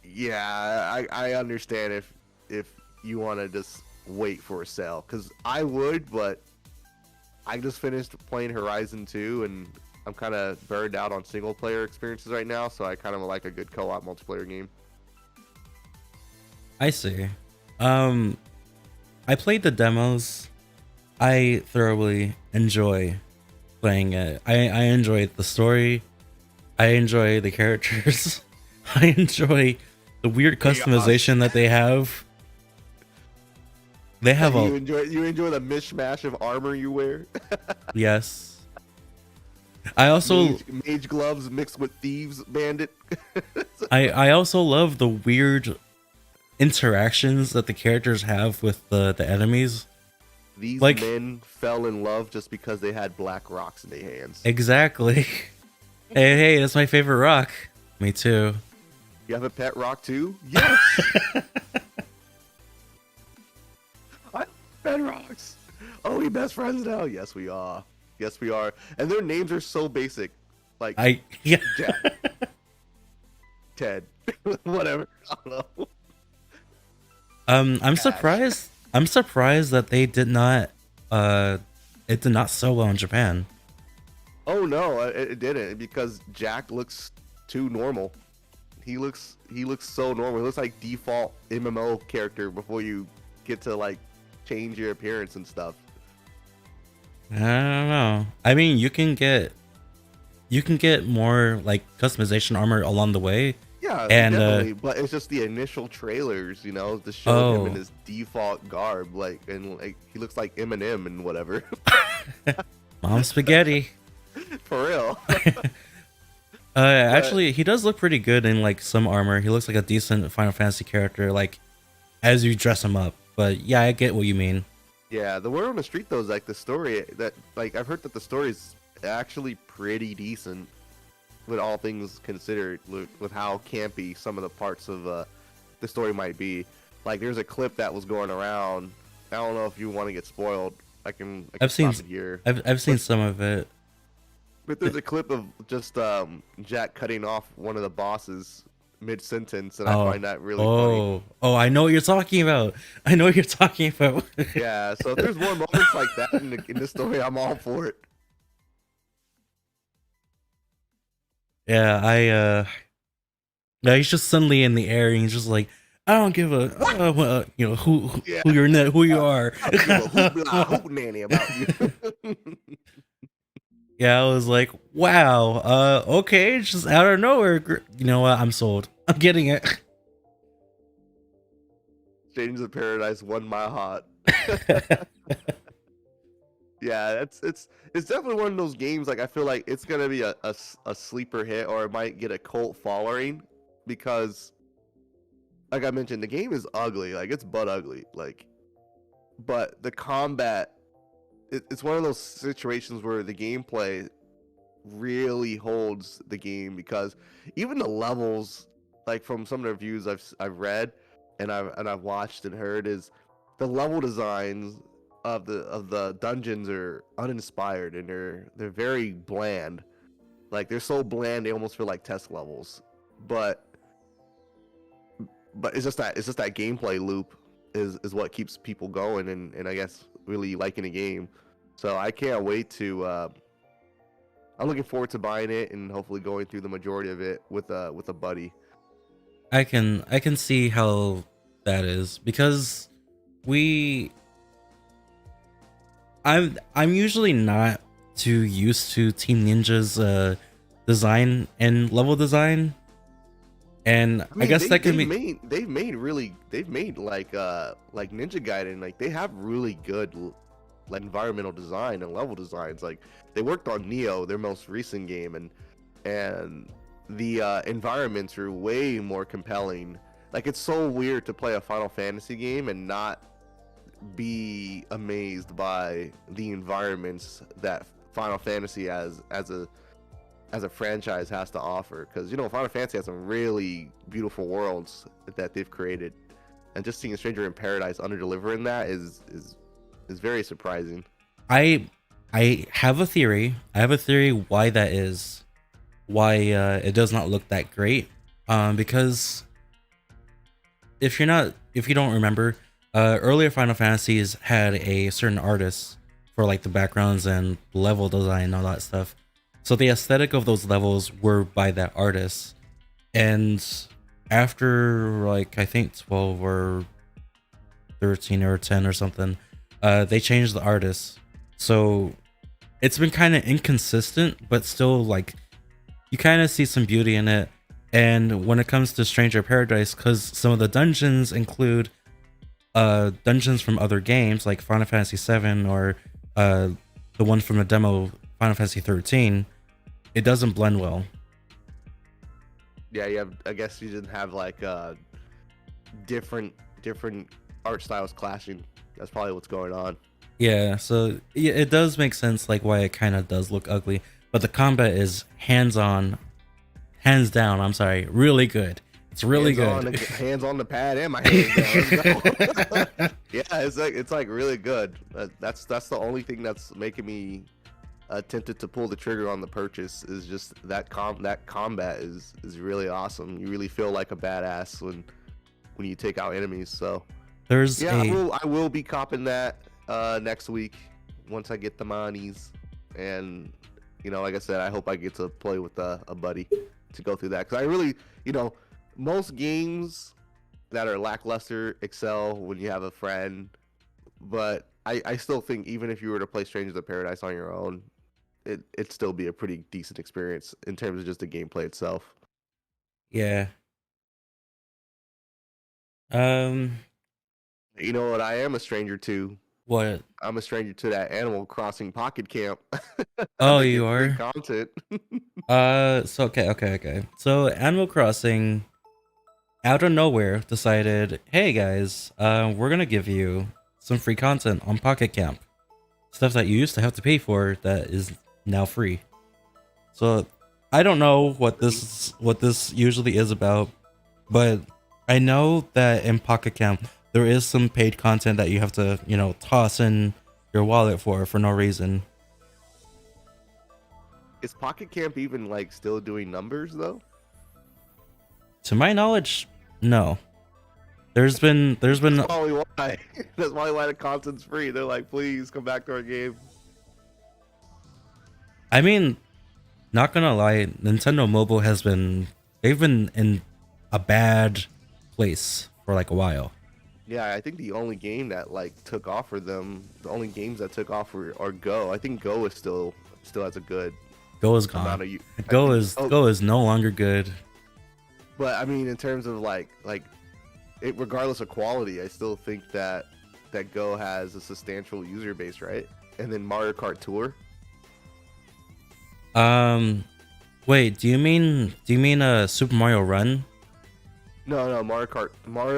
Yeah, I understand if you want to just wait for a sale, because I would, but I just finished playing Horizon 2 and I'm kind of burned out on single player experiences right now, so I kind of like a good co-op multiplayer game. I see. I played the demos. I thoroughly enjoy playing it. I enjoy the story. I enjoy the characters. I enjoy the weird customization that they have. They have you enjoy the mishmash of armor you wear. Yes. I also mage gloves mixed with thieves bandit. I also love the weird interactions that the characters have with the enemies. These men fell in love just because they had black rocks in their hands. Exactly. Hey, that's my favorite rock. Me too. You have a pet rock too? Yes. I have pet rocks. Oh, we best friends now? Yes, we are. Yes, we are. And their names are so basic. Like yeah. Jack, Ted, whatever. I don't know. I'm surprised. I'm surprised that they did not. It did not sell well in Japan. Oh no, it didn't, because Jack looks too normal. He looks so normal. He looks like default MMO character before you get to like change your appearance and stuff. I don't know. I mean, you can get more like customization armor along the way. Yeah, and definitely. But it's just the initial trailers, to show him in his default garb, and he looks like Eminem and whatever. Mom spaghetti. For real. Actually, he does look pretty good in like some armor. He looks like a decent Final Fantasy character, like as you dress him up. But yeah, I get what you mean. Yeah, the word on the street though is like the story that I've heard that the story is actually pretty decent, with all things considered, with how campy some of the parts of the story might be. Like, there's a clip that was going around. I don't know if you want to get spoiled. I can I've seen stop it here. I've seen some of it. But there's a clip of just Jack cutting off one of the bosses mid-sentence, and I find that really funny. Oh, I know what you're talking about. Yeah, so if there's more moments like that in the story, I'm all for it. Yeah, he's just suddenly in the air, and he's just like, I don't give a, who you are. I don't give a hoop nanny about you. Yeah, I was like, wow, okay, just out of nowhere. You know what? I'm sold. I'm getting it. Strangers of Paradise, 1 Mile Hot. Yeah, it's definitely one of those games. Like, I feel like it's gonna be a sleeper hit, or it might get a cult following, because, like I mentioned, the game is ugly. Like, it's butt ugly. Like, but the combat, it's one of those situations where the gameplay really holds the game, because even the levels, like from some of the reviews I've read and I've watched and heard, is the level designs of the dungeons are uninspired, and they're very bland. Like, they're so bland they almost feel like test levels. But it's just that gameplay loop is what keeps people going, and I guess really liking the game. So I can't wait to I'm looking forward to buying it and hopefully going through the majority of it with a buddy. I can see how that is, because I'm usually not too used to Team Ninja's design and level design, and I guess that can be they've made like Ninja Gaiden, like they have really good like environmental design and level designs. Like, they worked on Neo, their most recent game, and the environments are way more compelling. Like, it's so weird to play a Final Fantasy game and not be amazed by the environments that Final Fantasy as a franchise has to offer. Because Final Fantasy has some really beautiful worlds that they've created, and just seeing a Stranger in Paradise under delivering that is very surprising. I have a theory. I have a theory why that is. Why it does not look that great. Because if you don't remember, earlier Final Fantasies had a certain artist for like the backgrounds and level design and all that stuff. So the aesthetic of those levels were by that artist. And after like I think 12 or 13 or 10 or something, they changed the artist. So it's been kind of inconsistent, but still like you kind of see some beauty in it. And when it comes to Stranger Paradise, because some of the dungeons include dungeons from other games like Final Fantasy VII or the one from the demo Final Fantasy 13, it doesn't blend well. Yeah, I guess you didn't have like different art styles clashing. That's probably what's going on. Yeah, so yeah, it does make sense like why it kind of does look ugly, but the combat is hands down, I'm sorry, really good. It's really good. Hands on the pad and my hands down. Yeah, it's like really good. That's the only thing that's making me tempted to pull the trigger on the purchase, is just that combat is really awesome. You really feel like a badass when you take out enemies. So I will be copping that next week once I get the monies, and like I said, I hope I get to play with a buddy to go through that, because I really, most games that are lackluster excel when you have a friend, but I still think even if you were to play Strangers of Paradise on your own, it'd still be a pretty decent experience in terms of just the gameplay itself. Yeah. You know what I am a stranger to? What? I'm a stranger to that Animal Crossing Pocket Camp. Oh, you are? Content. So okay. So Animal Crossing, out of nowhere, decided, hey guys, we're gonna give you some free content on Pocket Camp. Stuff that you used to have to pay for that is now free. So I don't know what this usually is about, but I know that in Pocket Camp there is some paid content that you have to, toss in your wallet for no reason. Is Pocket Camp even like still doing numbers though? To my knowledge, no. There's been That's probably why. That's probably why the content's free. They're like, please come back to our game. I mean, not gonna lie, Nintendo Mobile they've been in a bad place for like a while. Yeah, I think the only game that like took off for them, the only games that took off are Go. I think Go is still has a good Go is gone. Go is no longer good. But I mean, in terms of like it, regardless of quality, I still think that Go has a substantial user base, right? And then Mario Kart Tour. Wait, do you mean Super Mario Run? No, Mario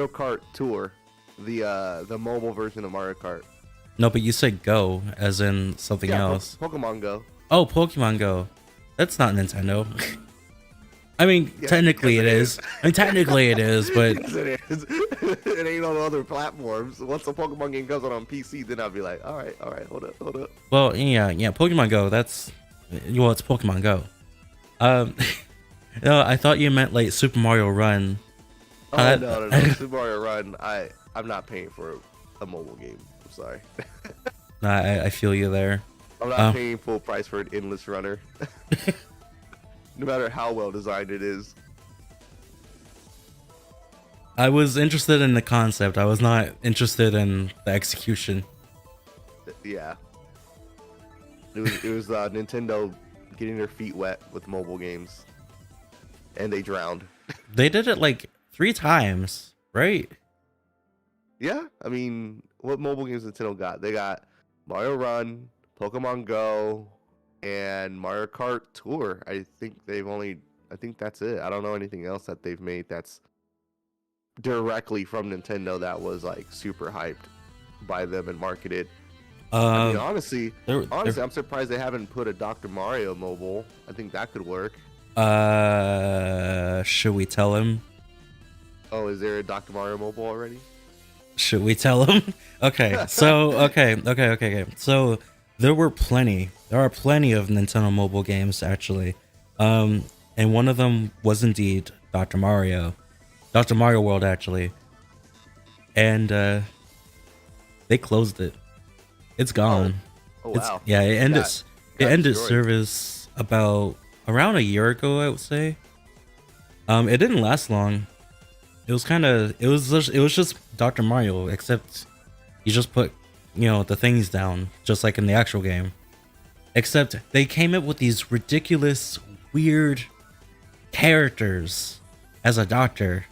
Kart Tour, the mobile version of Mario Kart. No, but you said Go as in something else. Pokemon Go. Oh, Pokemon Go. That's not Nintendo. I mean, technically it is. I mean, technically it is, but yes, it is. It ain't on other platforms. Once the Pokemon game comes out on PC, then I'll be like, all right, hold up. Well, yeah, Pokemon Go. It's Pokemon Go. No, I thought you meant like Super Mario Run. Oh no, Super Mario Run. I'm not paying for a mobile game. I'm sorry. Nah, I feel you there. I'm not paying full price for an endless runner. No matter how well designed it is. I was interested in the concept. I was not interested in the execution. Yeah. It was Nintendo getting their feet wet with mobile games. And they drowned. They did it like 3 times, right? Yeah. I mean, what mobile games Nintendo got? They got Mario Run, Pokemon Go, and Mario Kart Tour. I think that's it. I don't know anything else that they've made that's directly from Nintendo that was like super hyped. by them and market it. I mean, Um, honestly, they're, I'm surprised they haven't put a Dr. Mario mobile. I think that could work. should we tell him? Oh, is there a Dr. Mario mobile already? Should we tell him? Okay, so okay. So there are plenty of Nintendo mobile games actually, and one of them was indeed Dr. Mario World actually, and they closed it. It's gone. Oh It's wow. yeah. It ended Destroyed. service about around a year ago, I would say. It didn't last long. It was just Dr. Mario, except you just put, the things down, just like in the actual game. Except they came up with these ridiculous, weird characters as a doctor.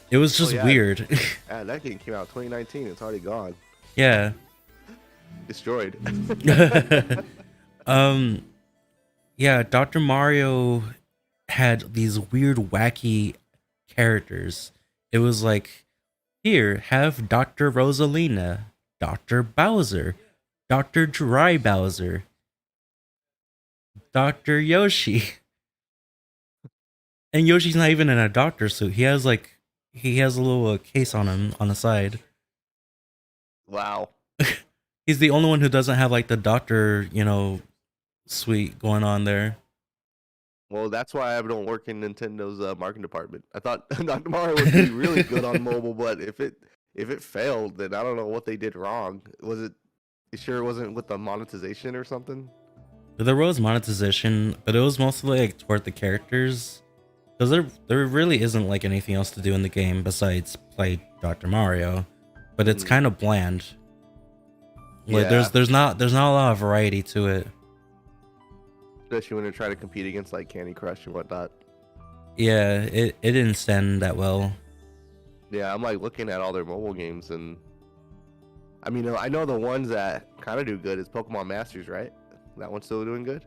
It was just weird. Yeah, that game came out 2019. It's already gone. Yeah. Destroyed. Yeah, Dr. Mario had these weird, wacky characters. It was like, here, have Dr. Rosalina, Dr. Bowser, Dr. Dry Bowser, Dr. Yoshi. And Yoshi's not even in a doctor suit. He has a little case on him on the side. Wow. He's the only one who doesn't have like the doctor, suite going on there. Well, that's why I don't work in Nintendo's marketing department. I thought Dr. Mario would be really good on mobile, but if it failed, then I don't know what they did wrong. Was it? You sure it wasn't with the monetization or something? There was monetization, but it was mostly like toward the characters, because there really isn't like anything else to do in the game besides play Dr. Mario, but it's kind of bland. Like there's not a lot of variety to it. Especially when they're trying to compete against like Candy Crush and whatnot. Yeah, it didn't stand that well. Yeah, I'm like looking at all their mobile games, and I mean, I know the ones that kind of do good is Pokemon Masters, right? That one's still doing good.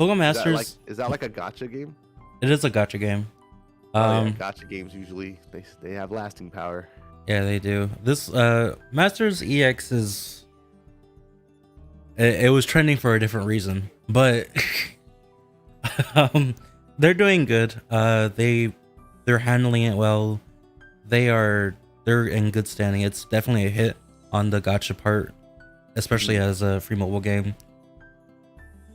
Pokemon Masters is that like a gacha game? It is a gacha game. Gacha games usually they have lasting power. Yeah, they do. This Masters EX is it was trending for a different reason, but they're doing good. They're handling it well. They're in good standing. It's definitely a hit on the gacha part, especially as a free mobile game.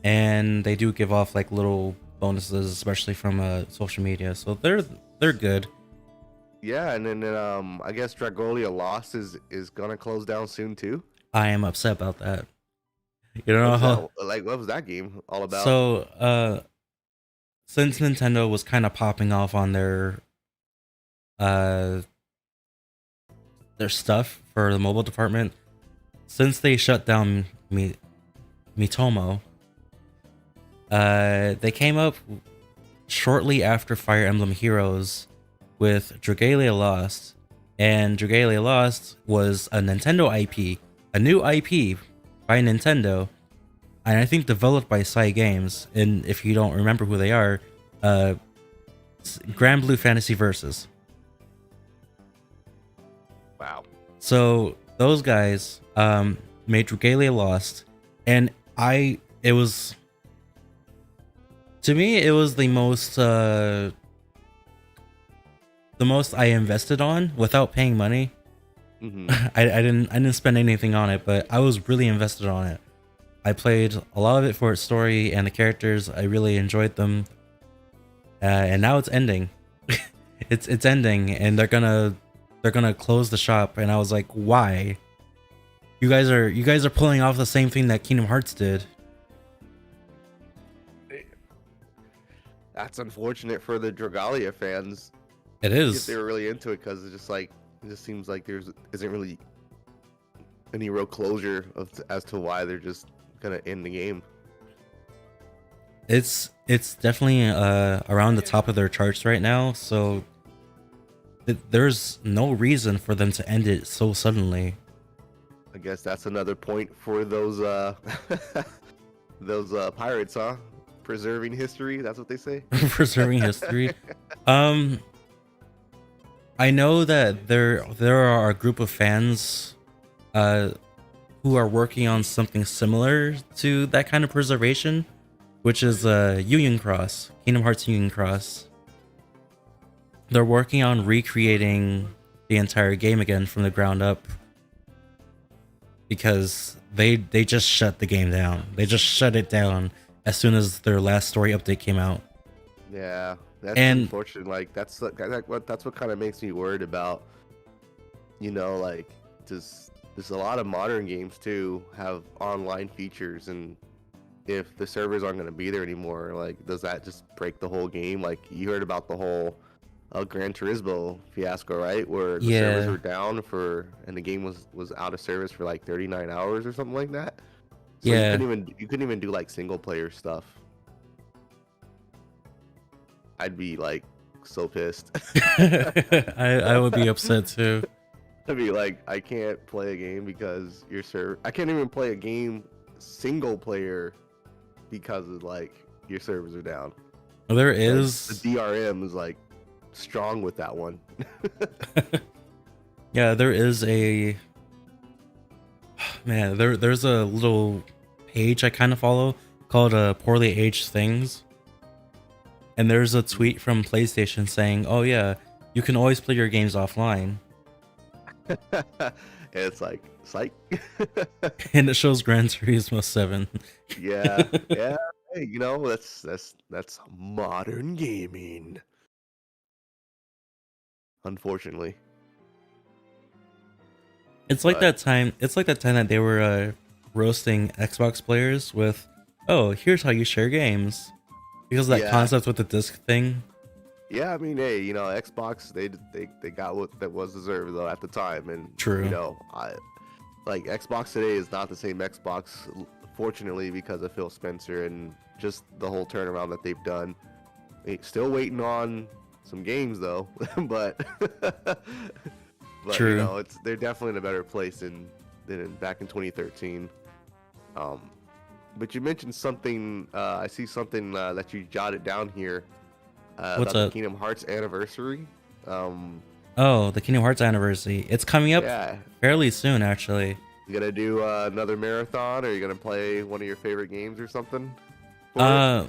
And they do give off like little bonuses, especially from social media. So they're good. Yeah, and then I guess Dragalia Lost is gonna close down soon too. I am upset about that. You don't know how what was that game all about? So since Nintendo was kind of popping off on their stuff for the mobile department, since they shut down Miitomo, they came up shortly after Fire Emblem Heroes with Dragalia Lost, and Dragalia Lost was a Nintendo IP, a new IP by Nintendo, and I think developed by Cygames. And if you don't remember who they are, Grand Blue Fantasy Versus. Wow. So those guys made Dragalia Lost, and it was the most I invested on without paying money. Mm-hmm. I didn't spend anything on it, but I was really invested on it. I played a lot of it for its story and the characters. I really enjoyed them, and now it's ending. it's ending, and they're gonna close the shop. And I was like, why? You guys are pulling off the same thing that Kingdom Hearts did. That's unfortunate for the Dragalia fans. It If is. they were really into it, because it just seems like isn't really any real closure as to why they're just gonna end the game. It's definitely around the top of their charts right now, so there's no reason for them to end it so suddenly. I guess that's another point for those those pirates, huh? Preserving history, that's what they say. Preserving history. I know that there are a group of fans uh, who are working on something similar to that kind of preservation, which is Union Cross, Kingdom Hearts Union Cross. They're working on recreating the entire game again from the ground up because they just shut the game down. They just shut it down as soon as their last story update came out. Yeah, that's And unfortunate. Like that's what kind of makes me worried about. Like there's a lot of modern games too have online features, and if the servers aren't going to be there anymore, like does that just break the whole game? Like you heard about the whole Gran Turismo fiasco, right? Where the servers yeah, were down and the game was out of service for like 39 hours or something like that. So yeah, you couldn't even do like single player stuff. I'd be like so pissed. I would be upset too. I'd be like, I can't play a game because I can't even play a game single player because of like your servers are down. There Like, is the DRM is like strong with that one. yeah, there is a man. There's a little page I kind of follow called Poorly Aged Things, and there's a tweet from PlayStation saying, "Oh yeah, you can always play your games offline," It's like psych. and it shows Gran Turismo 7. Yeah, yeah. Hey, that's modern gaming. Unfortunately, It's like but that time. It's like that time that they were roasting Xbox players with, "Oh, here's how you share games," because of that yeah, concept with the disc thing. yeah. I mean, hey, Xbox they got what that was deserved though at the time, and True. I like Xbox today is not the same Xbox, fortunately, because of Phil Spencer and just the whole turnaround that they've done. Still waiting on some games though, but True. they're definitely in a better place than back in 2013. But you mentioned something. I see something that you jotted down here What's about the up? Kingdom Hearts anniversary. Oh, the Kingdom Hearts anniversary. It's coming up Yeah, fairly soon, actually. you gonna do another marathon, or you gonna play one of your favorite games or something for it? Uh,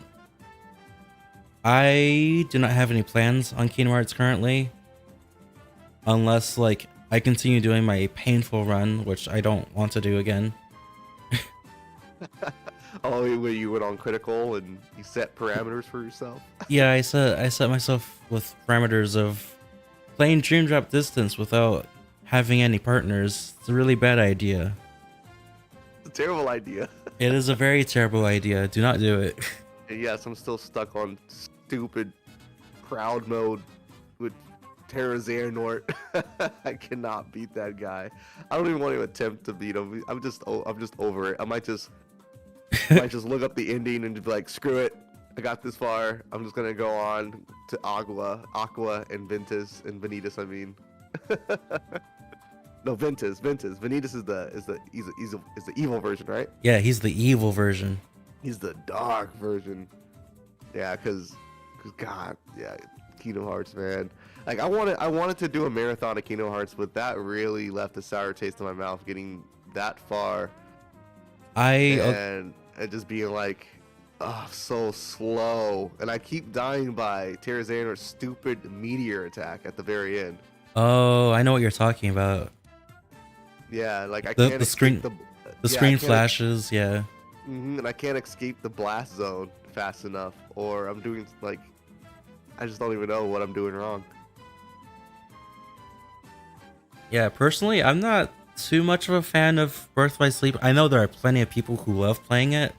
I do not have any plans on Kingdom Hearts currently, unless like I continue doing my painful run, which I don't want to do again. Oh, where you went on critical and you set parameters for yourself. Yeah, I set myself with parameters of playing Dream Drop Distance without having any partners. It's a really bad idea. It's a terrible idea. It is a very terrible idea. Do not do it. And yes, I'm still stuck on stupid proud mode with Terra Xehanort. I cannot beat that guy. I don't even want to attempt to beat him. I'm just over it. I might just look up the ending and just be like, screw it. I got this far. I'm just gonna go on to Aqua, and Vanitas. I mean, no, Ventus. Vanitas is the evil version, right? Yeah, he's the evil version. He's the dark version. Yeah, cause God, yeah, Kingdom Hearts, man. Like I wanted to do a marathon of Kingdom Hearts, but that really left a sour taste in my mouth getting that far I and just being like, oh, so slow. And I keep dying by Terra Xehanort's stupid meteor attack at the very end. oh, I know what you're talking about. Yeah, like I The can't the escape screen the the yeah, I screen can't flashes, yeah. and I can't escape the blast zone fast enough, or I'm doing like I just don't even know what I'm doing wrong. Yeah, personally, I'm not too much of a fan of Birth by Sleep. I know there are plenty of people who love playing it,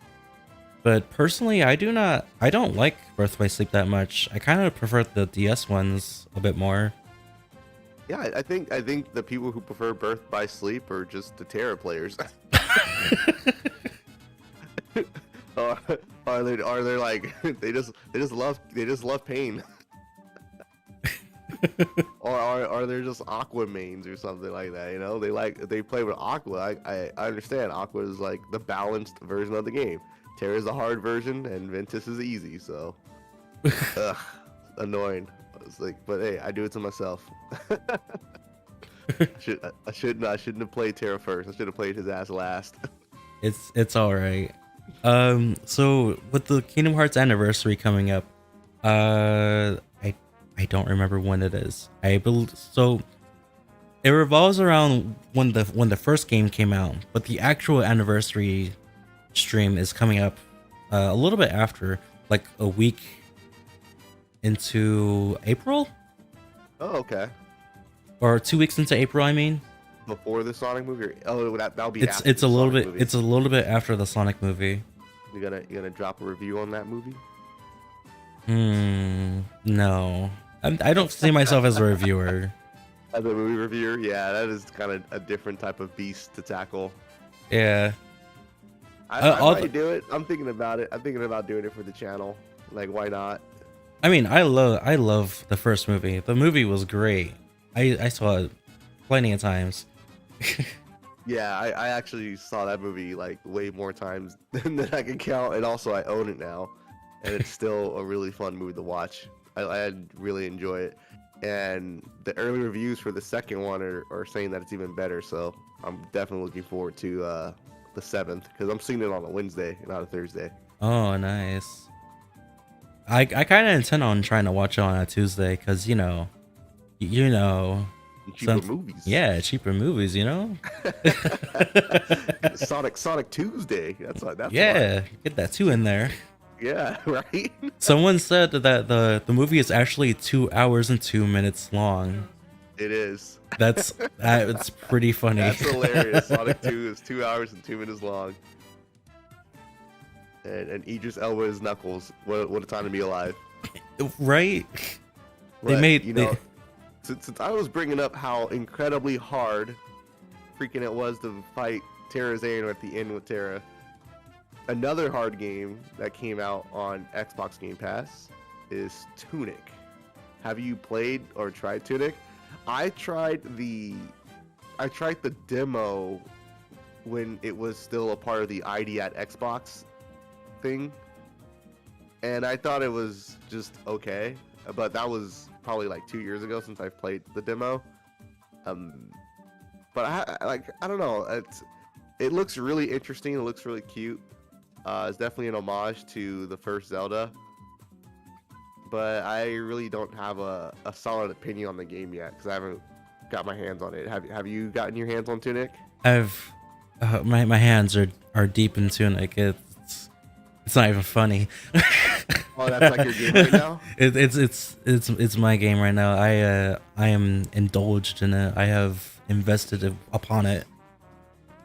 but personally, I don't like Birth by Sleep that much. I kind of prefer the DS ones a bit more. Yeah, I think the people who prefer Birth by Sleep are just the Terra players. or are they like they just love pain. Or are they just Aqua mains or something like that? They play with Aqua. I understand Aqua is like the balanced version of the game. Terra is the hard version, and Ventus is easy. So, ugh, annoying. I was like, but hey, I do it to myself. I shouldn't have played Terra first. I should have played his ass last. It's all right. So with the Kingdom Hearts anniversary coming up, I don't remember when it is. I believe so. It revolves around when the first game came out, but the actual anniversary stream is coming up a little bit after, like a week into April, Oh, okay. or 2 weeks into April. I mean, Before the Sonic movie? That'll be it's after it's a the little Sonic bit movie. it's a little bit after the Sonic movie. You gonna drop a review on that movie? No, I don't see myself as a reviewer. As a movie reviewer, yeah, that is kind of a different type of beast to tackle. Yeah. I all might do it. I'm thinking about it. I'm thinking about doing it for the channel. Like, why not? I mean, I love the first movie. The movie was great. I saw it plenty of times. Yeah, I actually saw that movie like way more times than I can count, and also I own it now, and it's still a really fun movie to watch. I really enjoy it, and the early reviews for the second one are saying that it's even better. So I'm definitely looking forward to the 7th, because I'm seeing it on a Wednesday, not a Thursday. Oh, nice. I kind of intend on trying to watch it on a Tuesday because you know. Cheaper movies. Yeah, cheaper movies. You know. Sonic Tuesday. That's Yeah, get that two in there. Yeah, right. Someone said that the movie is actually 2 hours and 2 minutes long. It is. It's pretty funny. That's hilarious. Sonic 2 is 2 hours and 2 minutes long. And Idris Elba is Knuckles. What a time to be alive. Right? They But, made you know, since I was bringing up how incredibly hard freaking it was to fight Terra Zane at the end with Terra, another hard game that came out on Xbox Game Pass is Tunic. Have you played or tried Tunic? I tried the demo when it was still a part of the ID at Xbox thing, and I thought it was just okay, but that was probably like 2 years ago since I've played the demo. But I don't know, it looks really interesting. It looks really cute. It's definitely an homage to the first Zelda, but I really don't have a solid opinion on the game yet because I haven't got my hands on it. Have you gotten your hands on Tunic? I've my hands are deep in Tunic. It's not even funny. Oh, that's like your game right now? It's my game right now. I am indulged in it. I have invested upon it.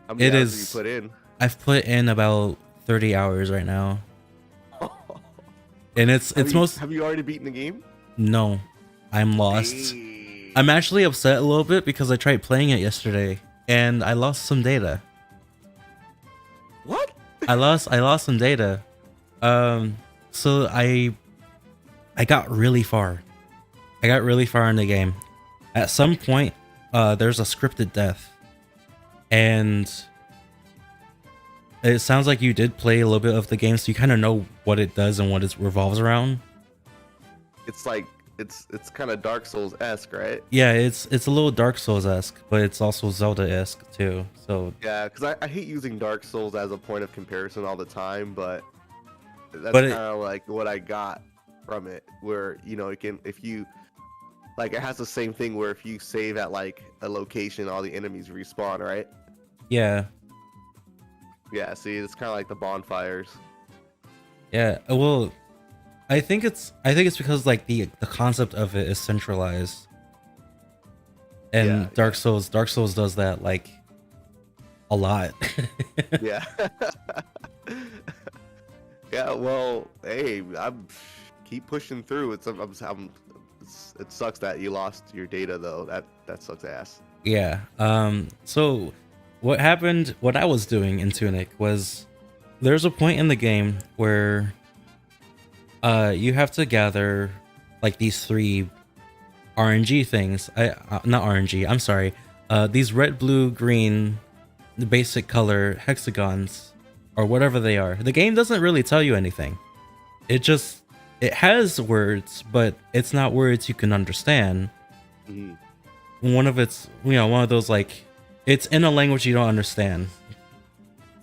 How many It hours is- have you put in? I've put in about 30 hours right now, and it's most Have you already beaten the game? no, I'm lost. Hey. I'm actually upset a little bit because I tried playing it yesterday and I lost some data. What? I lost some data. So I got really far. I got really far in the game. At some point, there's a scripted death, and it sounds like you did play a little bit of the game, so you kind of know what it does and what it revolves around. It's like it's kind of Dark Souls-esque, right? Yeah, it's a little Dark Souls-esque, but it's also Zelda-esque too. So Yeah, because I hate using Dark Souls as a point of comparison all the time, but that's But kind it- of like what I got from it, where you know it can, if you like, it has the same thing where if you save at like a location, all the enemies respawn, right? yeah, Yeah, see, it's kind of like the bonfires. yeah. Well, I think it's because like the concept of it is centralized, and Yeah, Dark Souls does that like a lot. Yeah. Yeah, well, hey, I'm keep pushing through. It sucks that you lost your data though. That sucks ass. Yeah. So what happened, what I was doing in Tunic was there's a point in the game where you have to gather like these 3 RNG things. Not RNG, I'm sorry. These red, blue, green, the basic color hexagons or whatever they are. The game doesn't really tell you anything. It has words, but it's not words you can understand. Mhm. one of its, one of those like, it's in a language you don't understand.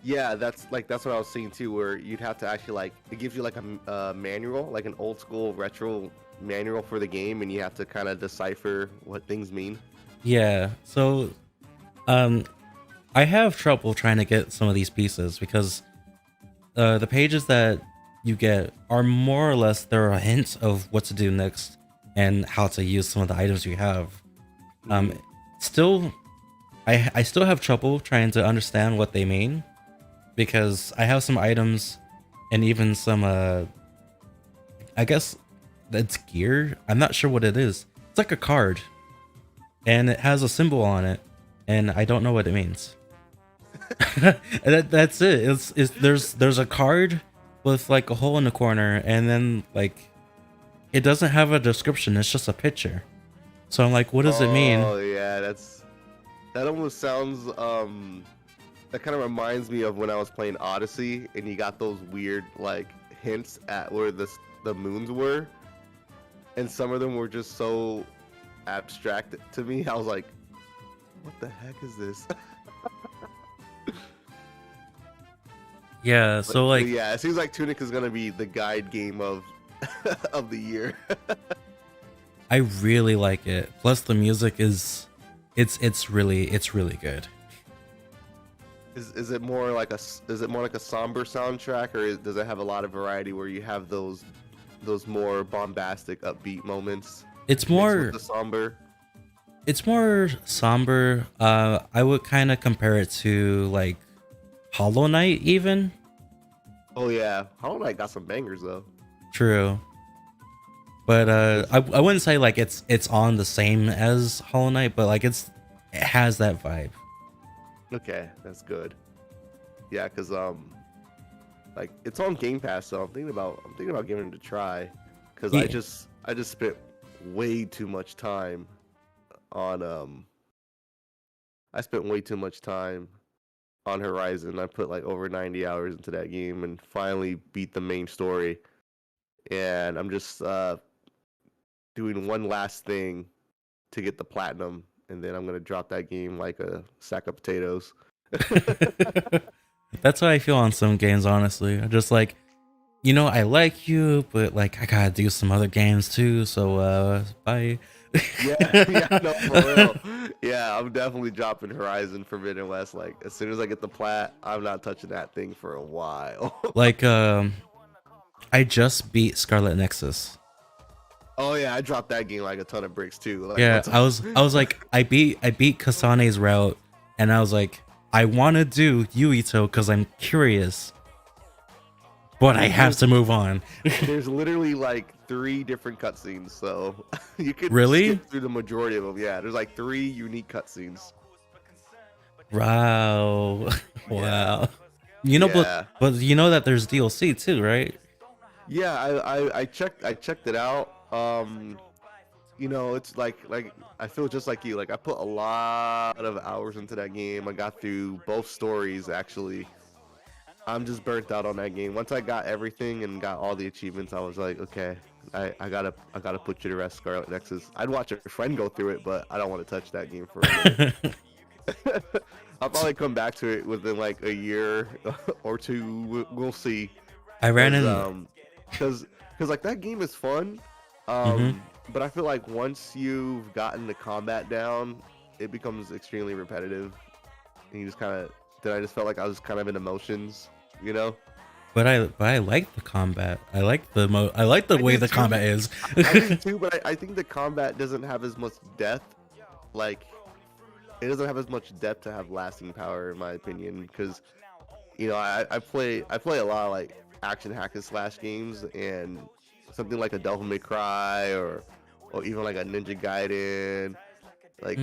Yeah, that's what I was seeing too, where you'd have to actually like it gives you like a manual, like an old school retro manual for the game, and you have to kind of decipher what things mean. Yeah, so I have trouble trying to get some of these pieces because the pages that you get are more or less, there are hints of what to do next and how to use some of the items you have. Still, I still have trouble trying to understand what they mean because I have some items and even some I guess that's gear. I'm not sure what it is. It's like a card and it has a symbol on it and I don't know what it means. That's it. It's there's a card with like a hole in the corner and then like it doesn't have a description, it's just a picture. So I'm like, what does it mean? Oh yeah, that almost sounds that kind of reminds me of when I was playing Odyssey and you got those weird like hints at where the moons were, and some of them were just so abstract to me. I was like, what the heck is this? Yeah, so like, yeah, it seems like Tunic is gonna be the guide game of of the year. I really like it. Plus the music is it's really good. Is it more like a somber soundtrack, or does it have a lot of variety where you have those more bombastic upbeat moments? It's more with the somber. It's more somber. I would kind of compare it to like Hollow Knight even. Oh yeah, Hollow Knight got some bangers though. True. But I wouldn't say like it's on the same as Hollow Knight, but like it has that vibe. Okay, that's good. Yeah, cause like it's on Game Pass, so I'm thinking about giving it a try, cause Yeah. I just spent way too much time on I spent way too much time on Horizon. I put like over 90 hours into that game and finally beat the main story. And I'm just doing one last thing to get the platinum, and then I'm gonna drop that game like a sack of potatoes. That's how I feel on some games, honestly. I'm just like, I like you, but like I gotta do some other games too. So bye. Yeah, no, for real. Yeah, I'm definitely dropping Horizon Forbidden West. Like as soon as I get the plat, I'm not touching that thing for a while. Like I just beat Scarlet Nexus. Oh yeah, I dropped that game like a ton of bricks too. Like, Yeah, I was like, I beat Kasane's route, and I was like, I want to do Yuito because I'm curious, but I have to move on. There's literally like 3 different cutscenes, so you could Really skip through the majority of them. Yeah, there's like 3 unique cutscenes. Wow, wow. Yeah. But you know that there's DLC too, right? Yeah, I checked it out. It's like I feel just like you. Like I put a lot of hours into that game. I got through both stories actually. I'm just burnt out on that game. Once I got everything and got all the achievements, I was like, okay, I gotta put you to rest, Scarlet Nexus. I'd watch a friend go through it, but I don't want to touch that game for a minute. I'll probably come back to it within like a year or two. We'll see. I ran in because like that game is fun. But I feel like once you've gotten the combat down, it becomes extremely repetitive, and you just kind of. Then I just felt like I was kind of in emotions, But I like the combat. I like the way the combat is. I do too, but I think the combat doesn't have as much depth. Like, it doesn't have as much depth to have lasting power, in my opinion. Because, I play a lot of like action hack and slash games, and something like a Devil May Cry or even like a Ninja Gaiden, like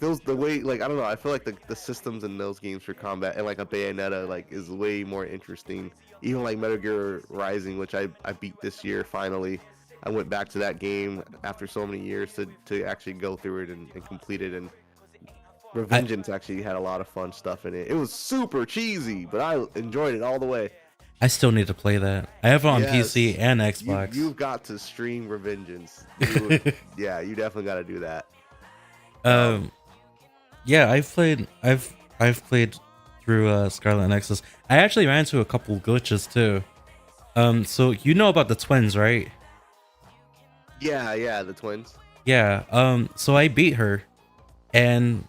those, the way, like, I don't know, I feel like the systems in those games for combat and like a Bayonetta like is way more interesting. Even like Metal Gear Rising, which I beat this year finally. I went back to that game after so many years to actually go through it and complete it. And Revengeance actually had a lot of fun stuff in it. It was super cheesy, but I enjoyed it all the way. I still need to play that. I have it on PC and Xbox. You've got to stream Revengeance. Yeah, you definitely got to do that. Um, yeah, I've played through Scarlet Nexus. I actually ran into a couple glitches too. So you know about the twins, right? Yeah, the twins. Yeah. So I beat her, and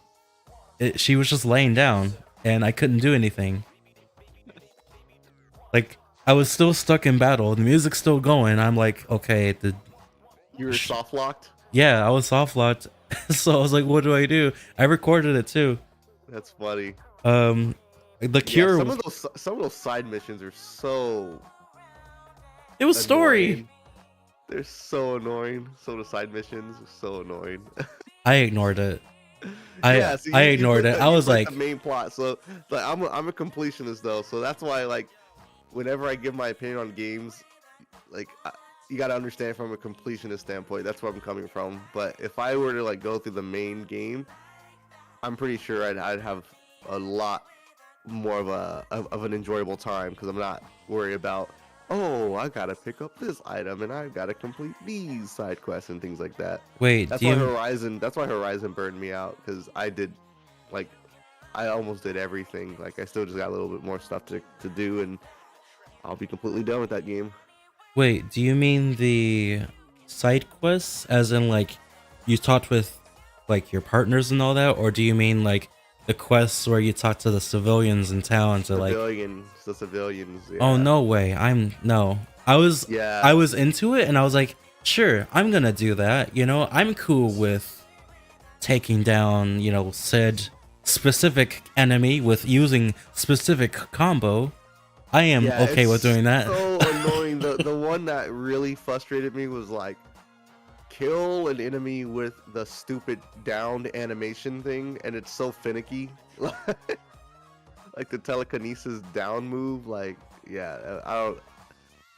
she was just laying down, and I couldn't do anything. Like I was still stuck in battle. The music's still going. I'm like, okay, You were soft locked. yeah, I was soft locked. So I was like, what do I do? I recorded it too. That's funny. The Yeah, cure. some of those side missions are so It was story. annoying. They're so annoying. Some of the side missions are so annoying. I ignored it. Yeah, so I ignored it. I was like, the main plot. So like, I'm a completionist though, so that's why like whenever I give my opinion on games, like you got to understand from a completionist standpoint. That's where I'm coming from. But if I were to like go through the main game, I'm pretty sure I'd have a lot more of an enjoyable time because I'm not worried about, oh, I gotta pick up this item and I gotta complete these side quests and things like that. wait, That's why Horizon burned me out because I did, like, I almost did everything. Like I still just got a little bit more stuff to do and I'll be completely done with that game. wait, do you mean the side quests, as in like you talked with like your partners and all that, or do you mean like the quests where you talk to the civilians in town to like? The civilians. Yeah. Oh no way! No. Yeah. I was into it, and I was like, sure, I'm gonna do that. You know, I'm cool with taking down, you know, said specific enemy with using specific combo. I am Yeah, okay with it's doing that. so annoying. The one that really frustrated me was like kill an enemy with the stupid downed animation thing, and it's so finicky. Like the telekinesis down move. Like, yeah, I don't.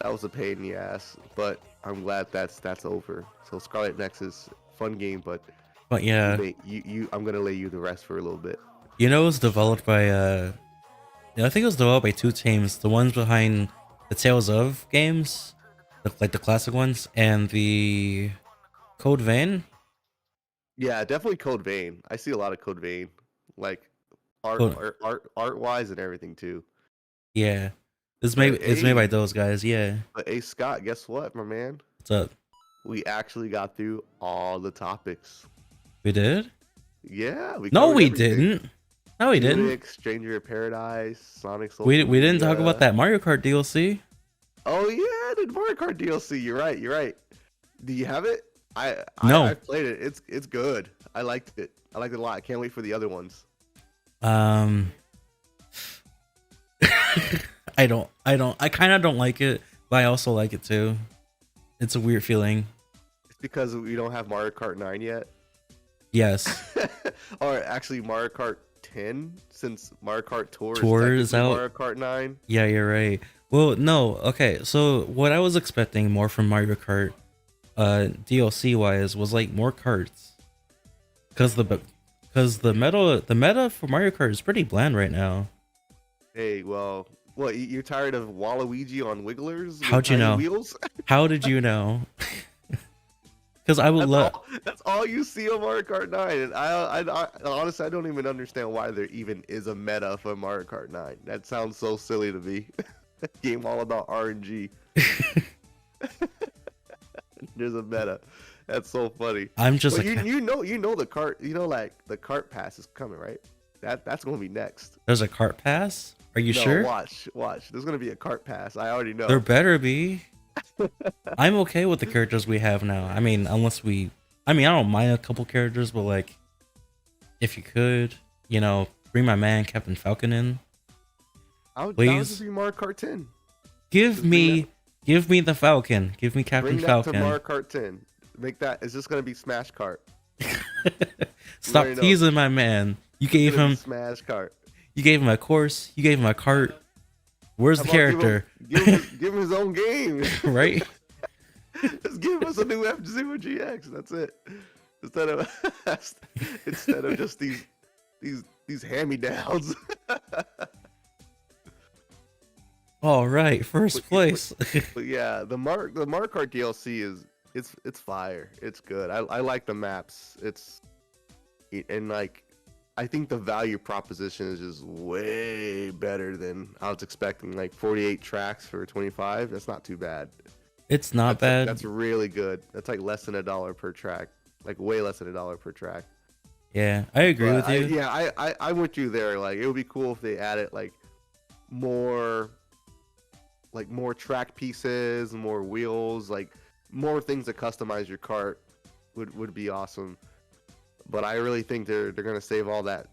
That was a pain in the ass, but I'm glad that's over. So Scarlet Nexus, fun game, but Yeah, I'm gonna lay you the rest for a little bit. you know, it was developed by I think it was developed by two teams, the ones behind the Tales of games, like the classic ones, and the Code Vein. Yeah, definitely Code Vein. I see a lot of Code Vein, like Code, art wise and everything too. yeah, But it's made by those guys. Yeah, hey Scott, guess what, my man? what's up? We actually got through all the topics. We did? Yeah, we No, covered we everything. didn't. No, we didn't. Tunic, Stranger of Paradise, Sonic Social We didn't talk Media. about that Mario Kart DLC. Oh yeah, the Mario Kart DLC. You're right. You're right. Do you have it? No. I played it. It's good. I liked it. I liked it a lot. I can't wait for the other ones. I kind of don't like it, but I also like it too. It's a weird feeling. It's because we don't have Mario Kart 9 yet. Yes. Or actually Mario Kart 10, since Mario Kart Tour is out. Mario Kart 9. Yeah, you're right. Well, no. Okay, so what I was expecting more from Mario Kart, DLC wise, was like more karts, because the meta for Mario Kart is pretty bland right now. Hey, well, what, you're tired of Waluigi on Wigglers? with How'd you tiny know? Wheels? How did you know? Because I would love. That's all you see on Mario Kart 9, and I honestly I don't even understand why there even is a meta for Mario Kart 9. That sounds so silly to me. A game all about RNG. There's a meta. That's so funny. I'm just But like, you know the cart, like the cart pass is coming, right? That's gonna be next. there's a cart pass. Are you No, sure? watch. There's gonna be a cart pass. I already know. There better be. I'm okay with the characters we have now. I mean, I don't mind a couple characters, but like, if you could, you know, bring my man Captain Falcon in. That would please. just be Mario Kart 10. Give me the Falcon. Give me Captain Bring that Falcon. to Mario Kart 10. Make that. Is this gonna be Smash Kart? Stop already know. teasing my man. You gave It's gonna be him Smash Kart. you gave him a course. You gave him a cart. Where's How the about character? Give him his own game. Right? Just give us a new F-Zero GX. That's it. Instead of just these hand-me-downs. All right, first place. But yeah, the Mario Kart DLC is it's fire. It's good. I like the maps. and like I think the value proposition is just way better than I was expecting. Like 48 tracks for 25, that's not too bad. It's not bad. That's really good. That's like less than $1 per track, like way less than $1 per track. Yeah, I agree with you. I'm with you there. Like it would be cool if they added more more track pieces, more wheels, like more things to customize your cart would be awesome. But I really think they're gonna save all that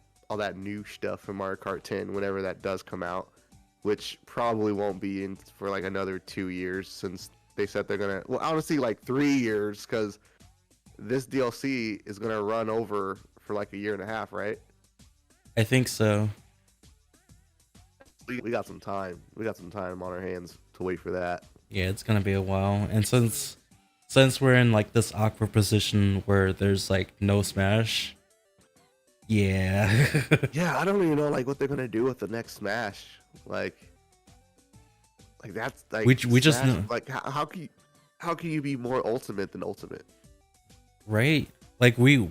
new stuff from Mario Kart 10 whenever that does come out, which probably won't be in for like another 2 years, since they said they're gonna, well, honestly like 3 years, because this DLC is gonna run over for like 1.5 years, right? I think so. We got some time. We got some time on our hands to wait for that. Yeah, it's gonna be a while, and since we're in like this awkward position where there's like no Smash, yeah. Yeah, I don't even know like what they're gonna do with the next Smash. Like that's like we Smash, just know, like how can you be more ultimate than ultimate? right? Like we've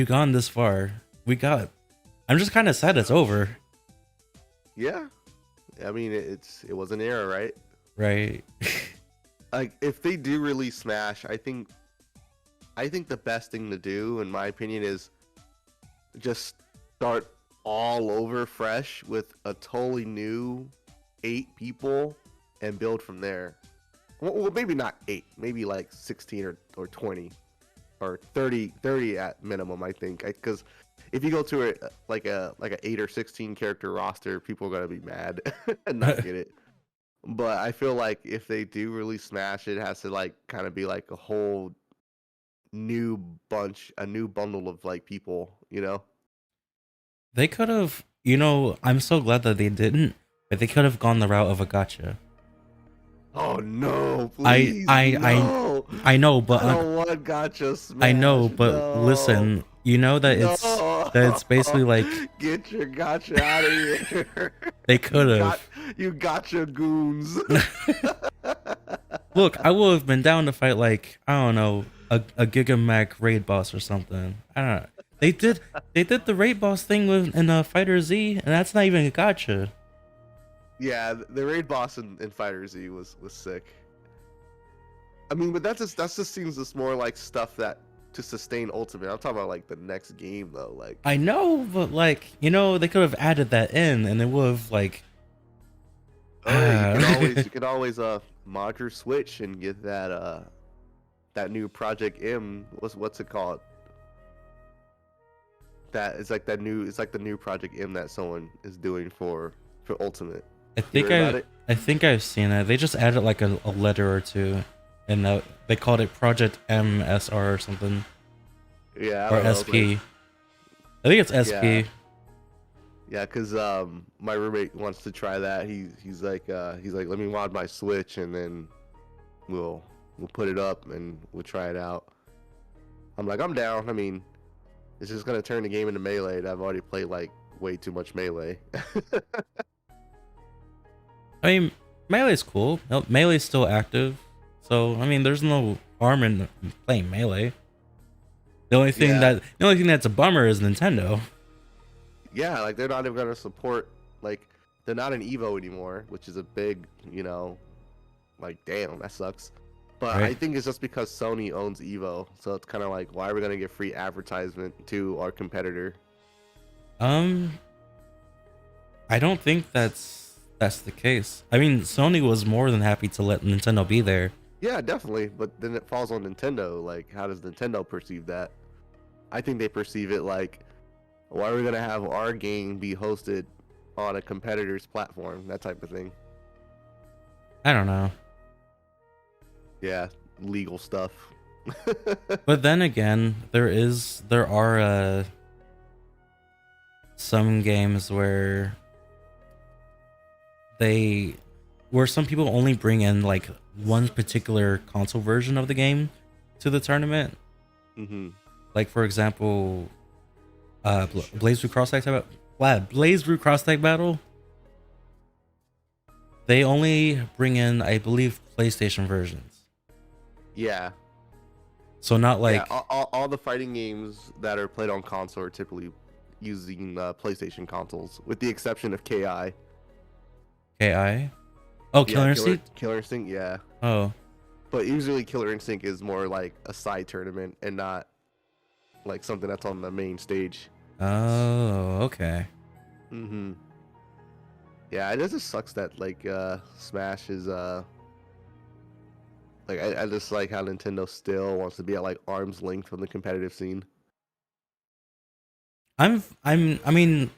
gone this far. I'm just kind of sad it's over. Yeah, I mean it was an era, right? Right. Like if they do release Smash, I think the best thing to do, in my opinion, is just start all over fresh with a totally new 8 people and build from there. Well, maybe not 8, maybe like 16 or 20 or 30 at minimum, I think. Because if you go to like a 8 or 16 character roster, people are gonna be mad and not get it. But I feel like if they do release Smash, it has to like kind of be like a whole new bundle of like people, you know? They could have, I'm so glad that they didn't, but they could have gone the route of a gacha. Oh no, please. No. I know, but I don't want gacha Smash. I know, but no. listen, you know that it's basically like, get your gacha out of here. They could have. You gacha goons. Look, I would have been down to fight like, I don't know, a Gigamac raid boss or something. I don't know. They did the raid boss thing in Fighter Z, and that's not even a gacha. Yeah, the raid boss in Fighter Z was sick. I mean, but that just seems just more like stuff that to sustain Ultimate. I'm talking about like the next game though. Like I know, but like they could have added that in, and it would have like. You could always mod your Switch and get that new Project M. What's it called? It's like the new Project M that someone is doing for Ultimate. I think I've seen it. They just added like a letter or two, and they called it Project MSR or something. Yeah, or SP. I think it's SP. Yeah, cause my roommate wants to try that. He's like let me mod my Switch and then we'll put it up and we'll try it out. I'm like, I'm down. I mean, it's just gonna turn the game into Melee, and I've already played like way too much Melee. I mean, Melee's cool. Melee's still active, so I mean, there's no harm in playing Melee. The only thing that's a bummer is Nintendo. Yeah, like they're not even gonna support, like they're not an Evo anymore, which is a big, like damn, that sucks. But right. I think it's just because Sony owns Evo, so it's kind of like, why are we gonna give free advertisement to our competitor? I don't think that's the case. I mean, Sony was more than happy to let Nintendo be there. Yeah, definitely, but then it falls on Nintendo. Like, how does Nintendo perceive that? I think they perceive it like, why are we gonna have our game be hosted on a competitor's platform? That type of thing. I don't know. Yeah, legal stuff. But then again, there are some games where some people only bring in like one particular console version of the game to the tournament. Mm-hmm. Like for example, Blaze Blue Cross Tag Battle. They only bring in, I believe, PlayStation versions. Yeah. So not Yeah, like all the fighting games that are played on console are typically using PlayStation consoles, with the exception of KI. KI. Oh, Yeah, Killer Instinct. Killer Instinct. Yeah, Oh, but usually Killer Instinct is more like a side tournament and not like something that's on the main stage. oh, okay. Mm-hmm. Yeah, it just sucks that like Smash is like I just like how Nintendo still wants to be at like arm's length from the competitive scene. I mean,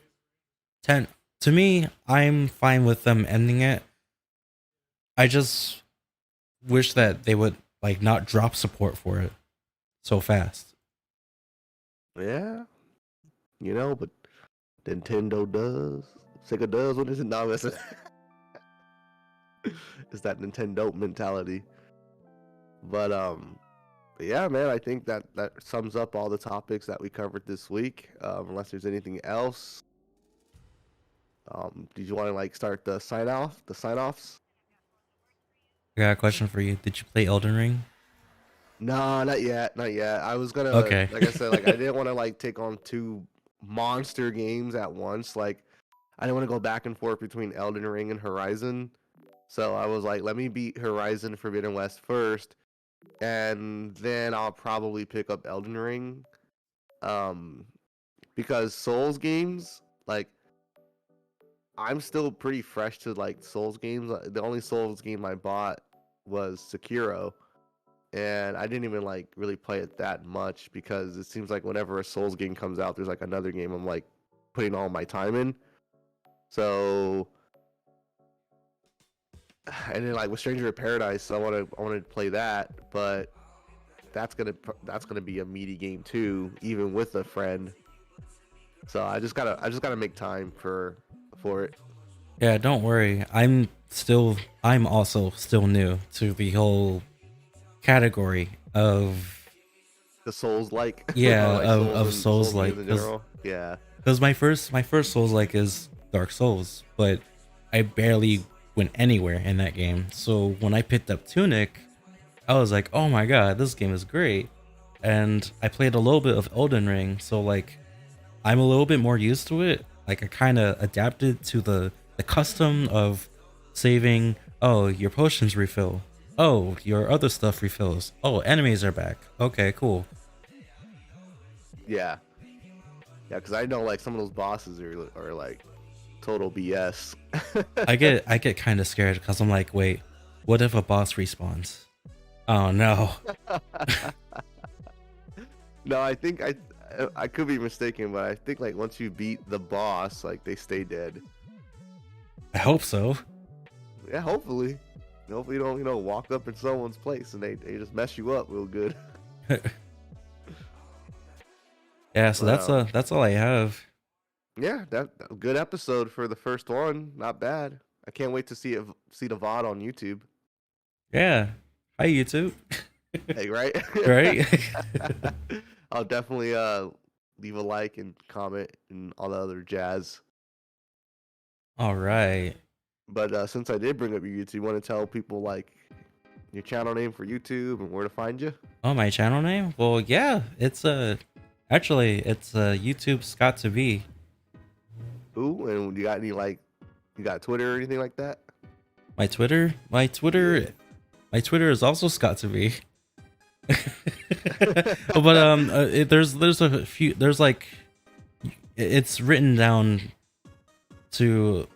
ten to me, I'm fine with them ending it. I just wish that they would like not drop support for it so fast. Yeah, but Nintendo does. Sega does what is it? No, it's it's that Nintendo mentality. But yeah, man, I think that sums up all the topics that we covered this week. Unless there's anything else, did you want to like start the sign offs? I got a question for you. Did you play Elden Ring? No, not yet, not yet. I was gonna, Okay. like I said, like I didn't want to like take on two monster games at once. Like I didn't want to go back and forth between Elden Ring and Horizon. So I was like, let me beat Horizon Forbidden West first, and then I'll probably pick up Elden Ring. Um, because Souls games, like I'm still pretty fresh to like Souls games. The only Souls game I bought was Sekiro, and I didn't even like really play it that much because it seems like whenever a Souls game comes out, there's like another game I'm like putting all my time in. So, and then like with Stranger of Paradise, I want to play that, but that's gonna be a meaty game too, even with a friend. So I just gotta make time for it. Yeah, don't worry. I'm also still new to the whole category of The Souls like or yeah like of Souls Souls games like in general. Yeah. because my first Souls like is Dark Souls, but I barely went anywhere in that game. So when I picked up Tunic, I was like, oh my god, this game is great. And I played a little bit of Elden Ring, so like I'm a little bit more used to it. Like I kind of adapted to the custom of saving. Oh, your potions refill. Oh, your other stuff refills. Oh, enemies are back. Okay, cool. Yeah. Yeah, because I know like some of those bosses are like total BS. I get kind of scared because I'm like, wait, what if a boss respawns? Oh no. No, I think I could be mistaken, but I think like once you beat the boss, like they stay dead. I hope so. Yeah, hopefully. Hopefully you don't, walk up in someone's place and they just mess you up real good. Yeah, so But that's all I have. yeah, that good episode for the first one. Not bad. I can't wait to see the VOD on YouTube. Yeah. Hi YouTube. Hey, right? Right? I'll definitely leave a like and comment and all the other jazz. All right. But since I did bring up your YouTube, you want to tell people like your channel name for YouTube and where to find you? Oh, my channel name? Well, yeah, it's actually it's YouTube Scott2B. Ooh, and you got any like you got Twitter or anything like that? My Twitter? My Twitter is also Scott2B. But there's a few there's like it's written down to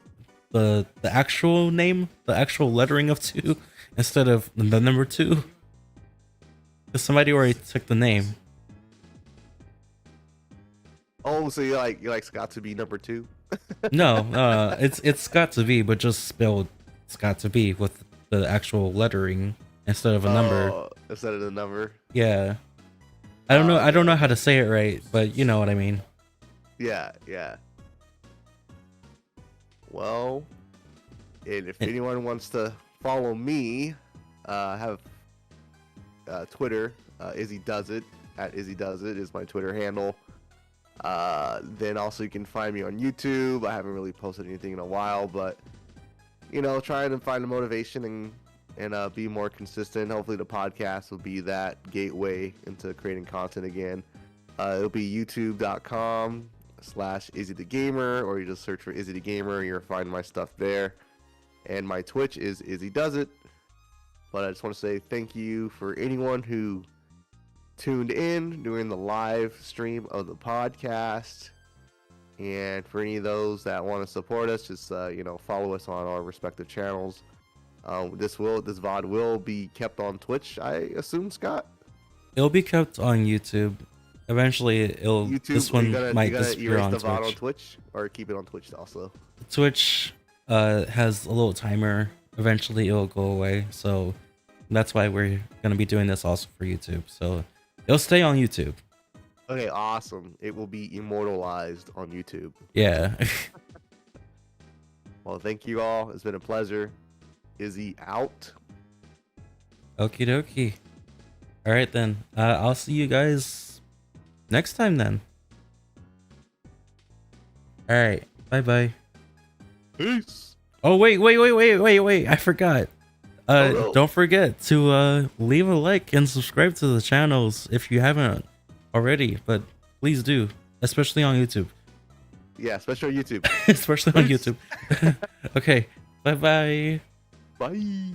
the actual name, the actual lettering of 2 instead of the number 2. Because somebody already took the name. Oh, so you like Scott to be number 2? No, it's Scott2B, but just spelled Scott2B with the actual lettering instead of a number. Instead of the number. Yeah. I don't know how to say it right, but you know what I mean. Yeah. Well, and if anyone wants to follow me, I have Twitter. Izzy Does It at Izzy Does It is my Twitter handle. Then also you can find me on YouTube. I haven't really posted anything in a while, but trying to find a motivation and and be more consistent. Hopefully, the podcast will be that gateway into creating content again. It'll be youtube.com/IzziTheGamer, or you just search for IzziTheGamer and you'll find my stuff there. And my Twitch is IzziDoesIt. But I just want to say thank you for anyone who tuned in during the live stream of the podcast. And for any of those that want to support us, just follow us on our respective channels. This VOD will be kept on Twitch, I assume, Scott. It'll be kept on YouTube. Eventually, this one might disappear on Twitch. VOD Twitch. On Twitch, or keep it on Twitch also. Twitch has a little timer. Eventually, it'll go away. So that's why we're gonna be doing this also for YouTube. So it'll stay on YouTube. Okay, awesome. It will be immortalized on YouTube. Yeah. Well, thank you all. It's been a pleasure. Izzy out. Okie dokie. All right then. I'll see you guys next time then. All right. Bye bye. Peace. Oh wait. I forgot. No. Don't forget to leave a like and subscribe to the channels if you haven't already, but please do, especially on YouTube. Yeah, especially on YouTube. Especially on YouTube. Okay. Bye bye. Bye.